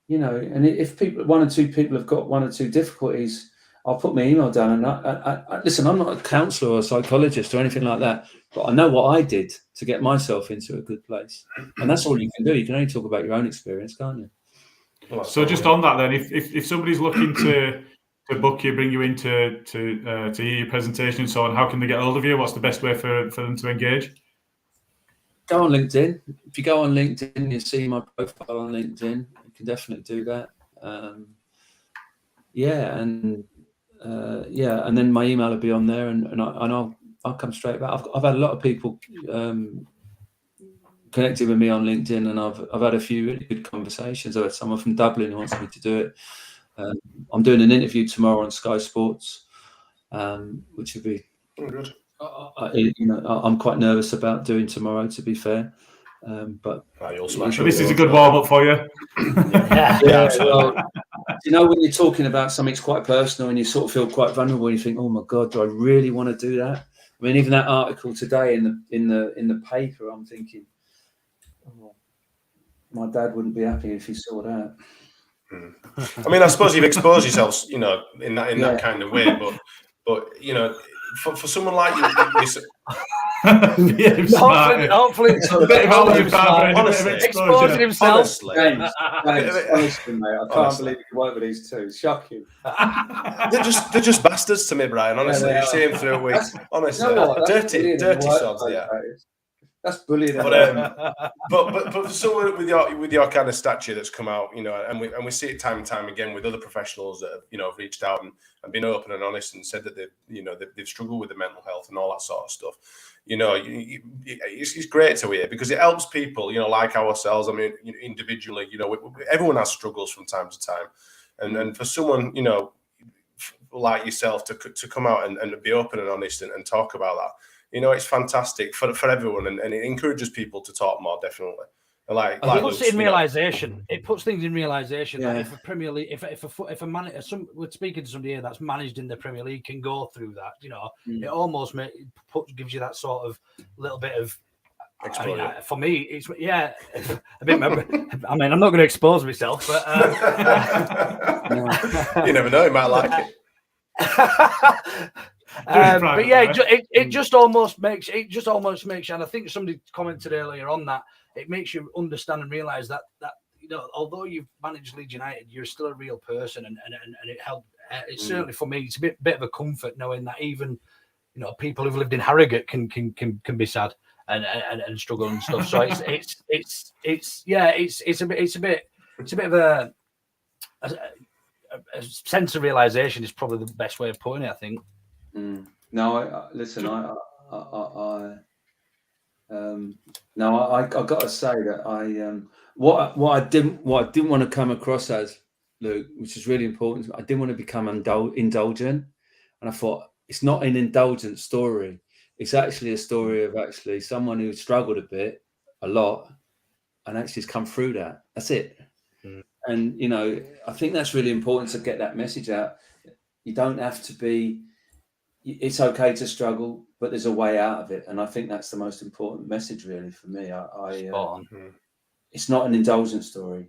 and if one or two people have got one or two difficulties, I'll put my email down. And I listen, I'm not a counsellor or a psychologist or anything like that, but I know what I did to get myself into a good place, and that's all you can do. You can only talk about your own experience, can't you? Well, so just on that then, if somebody's looking to book you, bring you in to hear your presentation and so on, how can they get hold of you? What's the best way for them to engage? Go on LinkedIn. If you go on LinkedIn, you see my profile on LinkedIn. You can definitely do that. And then my email will be on there, and I'll come straight back. I've had a lot of people connected with me on LinkedIn, and I've had a few really good conversations. I've had someone from Dublin who wants me to do it. I'm doing an interview tomorrow on Sky Sports, which will be good. I'm quite nervous about doing tomorrow, to be fair. But you'll smash this is a good warm up for you. You know, when you're talking about something that's quite personal and you sort of feel quite vulnerable, and you think, "Oh my God, do I really want to do that?" I mean, even that article today in the paper, I'm thinking, oh, my dad wouldn't be happy if he saw that. I mean, I suppose you've exposed yourself, in that kind of way, but for someone like you hopefully exposing himself. Honestly, James, honestly, mate, I can't believe you work with these two. It's shocking. they're just bastards to me, Brian. Honestly, you see him through a week. Honestly, you know what? dirty sods. Yeah. That's brilliant. But for someone with your kind of stature that's come out, and we see it time and time again with other professionals that have reached out and been open and honest and said that they've struggled with the mental health and all that sort of stuff. It's great to hear, because it helps people, like ourselves. I mean, individually, everyone has struggles from time to time, and for someone, like yourself to come out and be open and honest and talk about that. It's fantastic for everyone, and it encourages people to talk more, definitely. It puts it in realization. It puts things in realization that if a Premier League, if a man, we're speaking to somebody here that's managed in the Premier League, can go through that, it almost gives you that sort of little bit of. For me, it's a bit. I mean, I'm not going to expose myself, but you never know. You might like it. But yeah, it just almost makes you, and I think somebody commented earlier on that, it makes you understand and realise that although you've managed Leeds United, you're still a real person, and it helped. It's certainly for me, it's a bit of a comfort knowing that even people who've lived in Harrogate can be sad and struggle and stuff. So it's a bit of a sense of realisation is probably the best way of putting it, I think. No, listen. I got to say that what I didn't want to come across as, Luke, which is really important. I didn't want to become indulgent, and I thought it's not an indulgent story. It's actually a story of someone who struggled a lot, and actually has come through that. That's it. And I think that's really important to get that message out. You don't have to be. It's okay to struggle, but there's a way out of it, and I think that's the most important message, really, for me. It's not an indulgent story.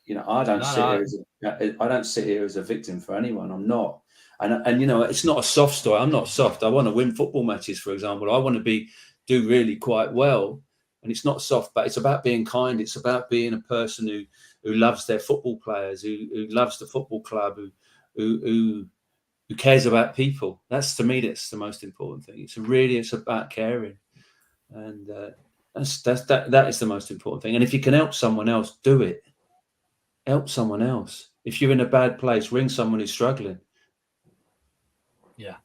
I don't sit here as a victim for anyone. I'm not, and it's not a soft story. I'm not soft. I want to win football matches, for example. I want to do really quite well, and it's not soft, but it's about being kind. It's about being a person who loves their football players, who loves the football club, who cares about people. That's, to me, that's the most important thing. It's about caring, and that is the most important thing. And if you can help someone else, do it. Help someone else. If you're in a bad place, ring someone who's struggling. Yeah,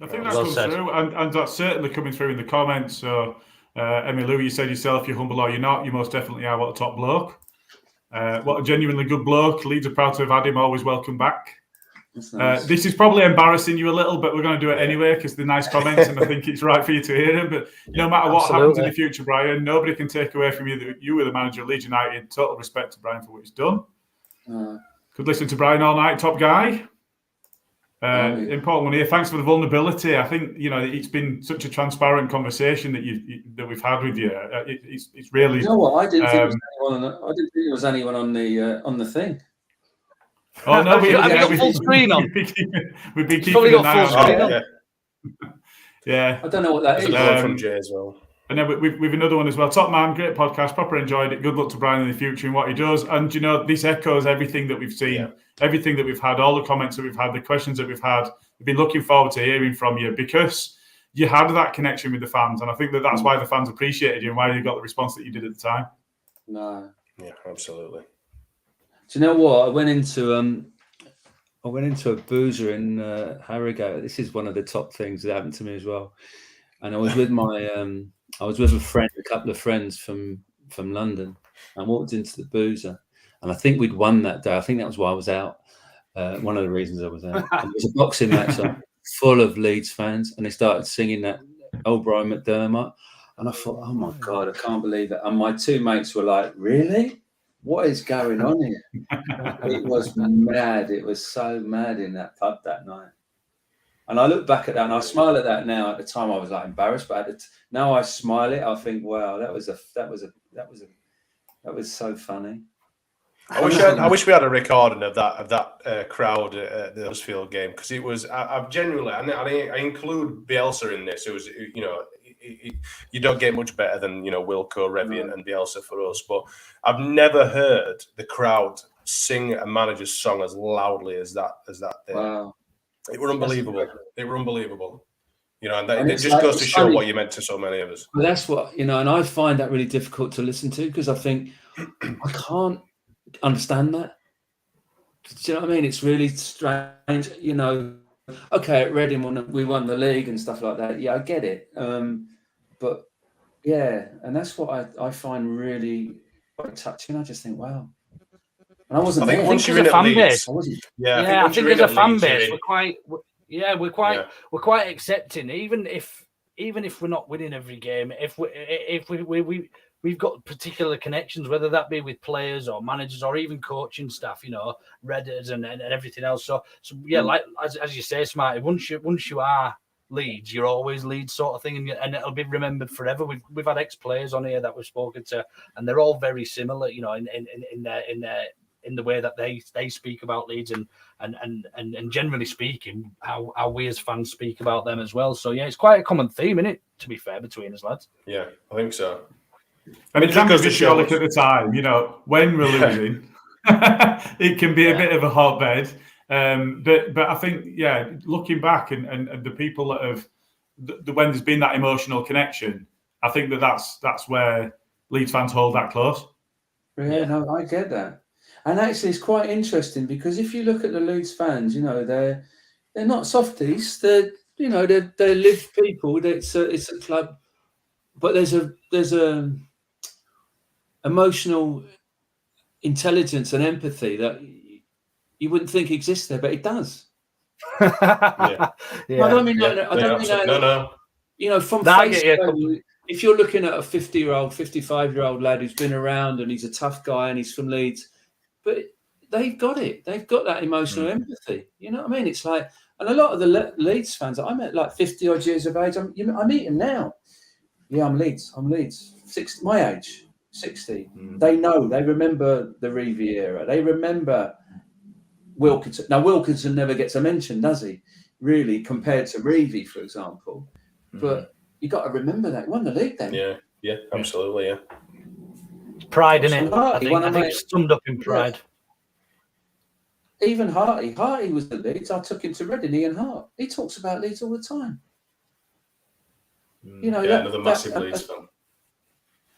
I think that comes through, and that's certainly coming through in the comments. So, Lou, you said yourself, you're humble or you're not. You most definitely are. What a top bloke. What a genuinely good bloke. Leeds are proud to have had him. Always welcome back. Nice. This is probably embarrassing you a little, but we're going to do it anyway because they're nice comments, and I think it's right for you to hear them. But no matter what happens in the future, Brian, nobody can take away from you that you were the manager of Leeds United. Total respect to Brian for what he's done. Could listen to Brian all night, top guy. Important one here. Thanks for the vulnerability. I think it's been such a transparent conversation that we've had with you. It's really. You know what? I didn't think there was anyone on the thing. Oh no, we've got full screen on. We've been keeping an eye on it. Yeah. I don't know what that is. From Jay as well. And then we've another one as well. Top man, great podcast, proper enjoyed it. Good luck to Brian in the future and what he does. And this echoes everything that we've seen, everything that we've had, all the comments that we've had, the questions that we've had. We've been looking forward to hearing from you because you had that connection with the fans, and I think that's why the fans appreciated you and why you got the response that you did at the time. No. Yeah, absolutely. Do you know what? I went into a boozer in Harrogate. This is one of the top things that happened to me as well. And I was with a couple of friends from London. I walked into the boozer, and I think we'd won that day. I think that was why I was out. One of the reasons I was out. And there was a boxing match on, full of Leeds fans, and they started singing that old Brian McDermott. And I thought, oh my God, I can't believe it. And my two mates were like, really? what is going on here? It was mad. It was so mad in that pub that night. And I look back at that and I smile at that now. At the time, I was like embarrassed, but now I smile at it. I think, wow, that was so funny. I wish we had a recording of that crowd at the Huddersfield game, because it was. I've genuinely, I include Bielsa in this. It was, you don't get much better than Wilco, Revy, and Bielsa for us. But I've never heard the crowd sing a manager's song as loudly as that day. Wow. It were unbelievable. And it just goes to show what you meant to so many of us. Well, that's what, and I find that really difficult to listen to, because I think I can't understand that. Do you know what I mean? It's really strange, Okay, at Reading we won the league and stuff like that. Yeah, I get it. But yeah, and that's what I find really quite touching. I just think, wow. And I wasn't. I think once you're in fan Leeds, base, I think as a fan base, we're quite accepting, even if we're not winning every game. If we've got particular connections, whether that be with players or managers or even coaching staff, Redders and everything else. So like as you say, Smarty, once you are Leeds, you're always Leeds sort of thing, and it'll be remembered forever. We've had ex-players on here that we've spoken to, and they're all very similar, in the way that they speak about Leeds and generally speaking, how we as fans speak about them as well. So yeah, it's quite a common theme, isn't it? To be fair, between us lads. Yeah, I think so. And it can be vitriolic at the time, when we're losing, it can be a bit of a hotbed. But I think, looking back and the people that have, when there's been that emotional connection, I think that's where Leeds fans hold that close. Yeah, no, I get that. And actually, it's quite interesting, because if you look at the Leeds fans, they're not softies. They're live people. It's a club, but there's a emotional intelligence and empathy that you wouldn't think exists there, but it does. Yeah. I don't mean that. I don't mean that. No. From face value, if you're looking at a 50-year-old, 55-year-old lad who's been around and he's a tough guy and he's from Leeds, but they've got it. They've got that emotional empathy. You know what I mean? It's like, and a lot of the Leeds fans, I met like 50 odd years of age. I meet them now. Yeah, I'm Leeds. 60, my age, 60. They know. They remember the Revie era. They remember Wilkinson. Now, Wilkinson never gets a mention, does he? Really, compared to Revie, for example. But you got to remember that. He won the league then. Yeah, absolutely, yeah. Pride, innit? I think it's summed up in pride. Even Harty was the Leeds. I took him to Reading, Ian Hart. He talks about Leeds all the time. Another massive Leeds fan.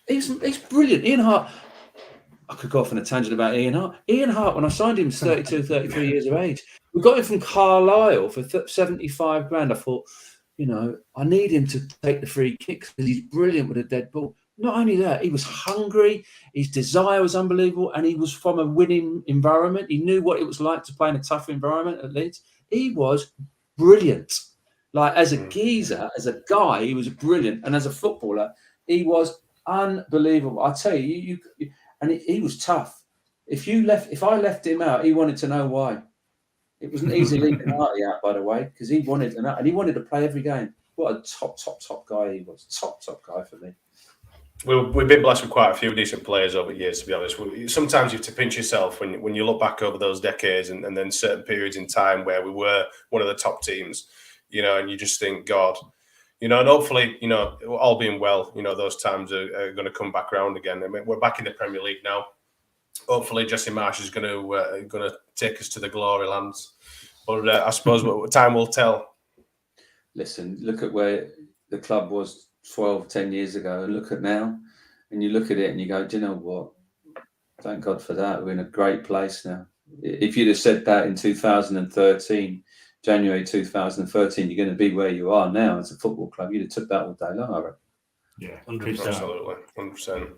He's brilliant. Ian Hart. I could go off on a tangent about Ian Hart. Ian Hart, when I signed him, was 32, 33 years of age. We got him from Carlisle for 75 grand. I thought, I need him to take the free kicks because he's brilliant with a dead ball. Not only that, he was hungry, his desire was unbelievable, and he was from a winning environment. He knew what it was like to play in a tough environment at Leeds. He was brilliant. Like, as a geezer, as a guy, he was brilliant. And as a footballer, he was unbelievable. I tell you, he was tough. If I left him out, he wanted to know why. It wasn't easy leaving Harty out, by the way, because he wanted to play every game. What a top guy he was. Top guy for me. We've been blessed with quite a few decent players over the years, to be honest. Sometimes you have to pinch yourself when you look back over those decades and then certain periods in time where we were one of the top teams, and you just think, God, and hopefully, all being well, those times are going to come back around again. I mean, we're back in the Premier League now. Hopefully, Jesse Marsh is going to take us to the glory lands. But I suppose time will tell. Listen, look at where the club was 10 years ago, and look at now. And you look at it and you go, do you know what? Thank God for that. We're in a great place now. If you'd have said that in 2013, January 2013, you're going to be where you are now as a football club, you'd have took that all day long, I reckon. Yeah, 100%. Absolutely, 100%.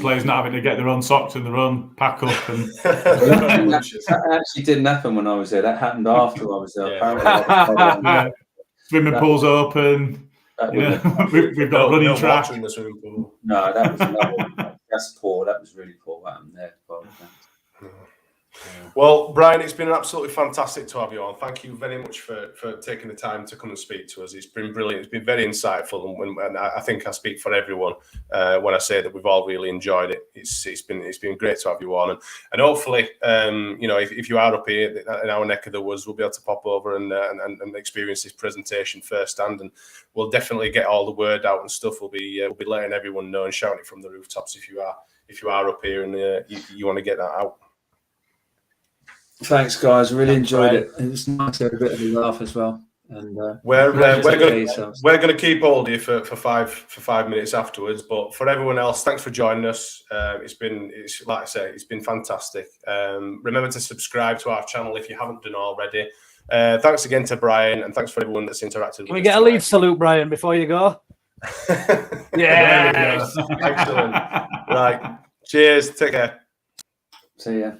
Players not having to get their own socks and their own pack up. And that actually didn't happen when I was there. That happened after I was there. Yeah. Swimming pools open. We've got running track. In the swimming pool. No, that was another That's poor. That was really poor. What happened there? Well, Brian, it's been absolutely fantastic to have you on. Thank you very much for taking the time to come and speak to us. It's been brilliant. It's been very insightful, and I think I speak for everyone when I say that we've all really enjoyed it. It's been great to have you on, and hopefully, if you are up here in our neck of the woods, we'll be able to pop over and experience this presentation firsthand, and we'll definitely get all the word out and stuff. We'll be letting everyone know and shouting it from the rooftops if you are up here and you want to get that out. Thanks, guys. Really enjoyed it. It's nice to have a bit of a laugh as well. And we're going to keep hold of you for 5 minutes afterwards. But for everyone else, thanks for joining us. It's like I say, it's been fantastic. Remember to subscribe to our channel if you haven't done already. Thanks again to Brian, and thanks for everyone that's interacted. Can we get a Leeds salute, Brian, before you go? Yes, excellent. Right, cheers. Take care. See ya.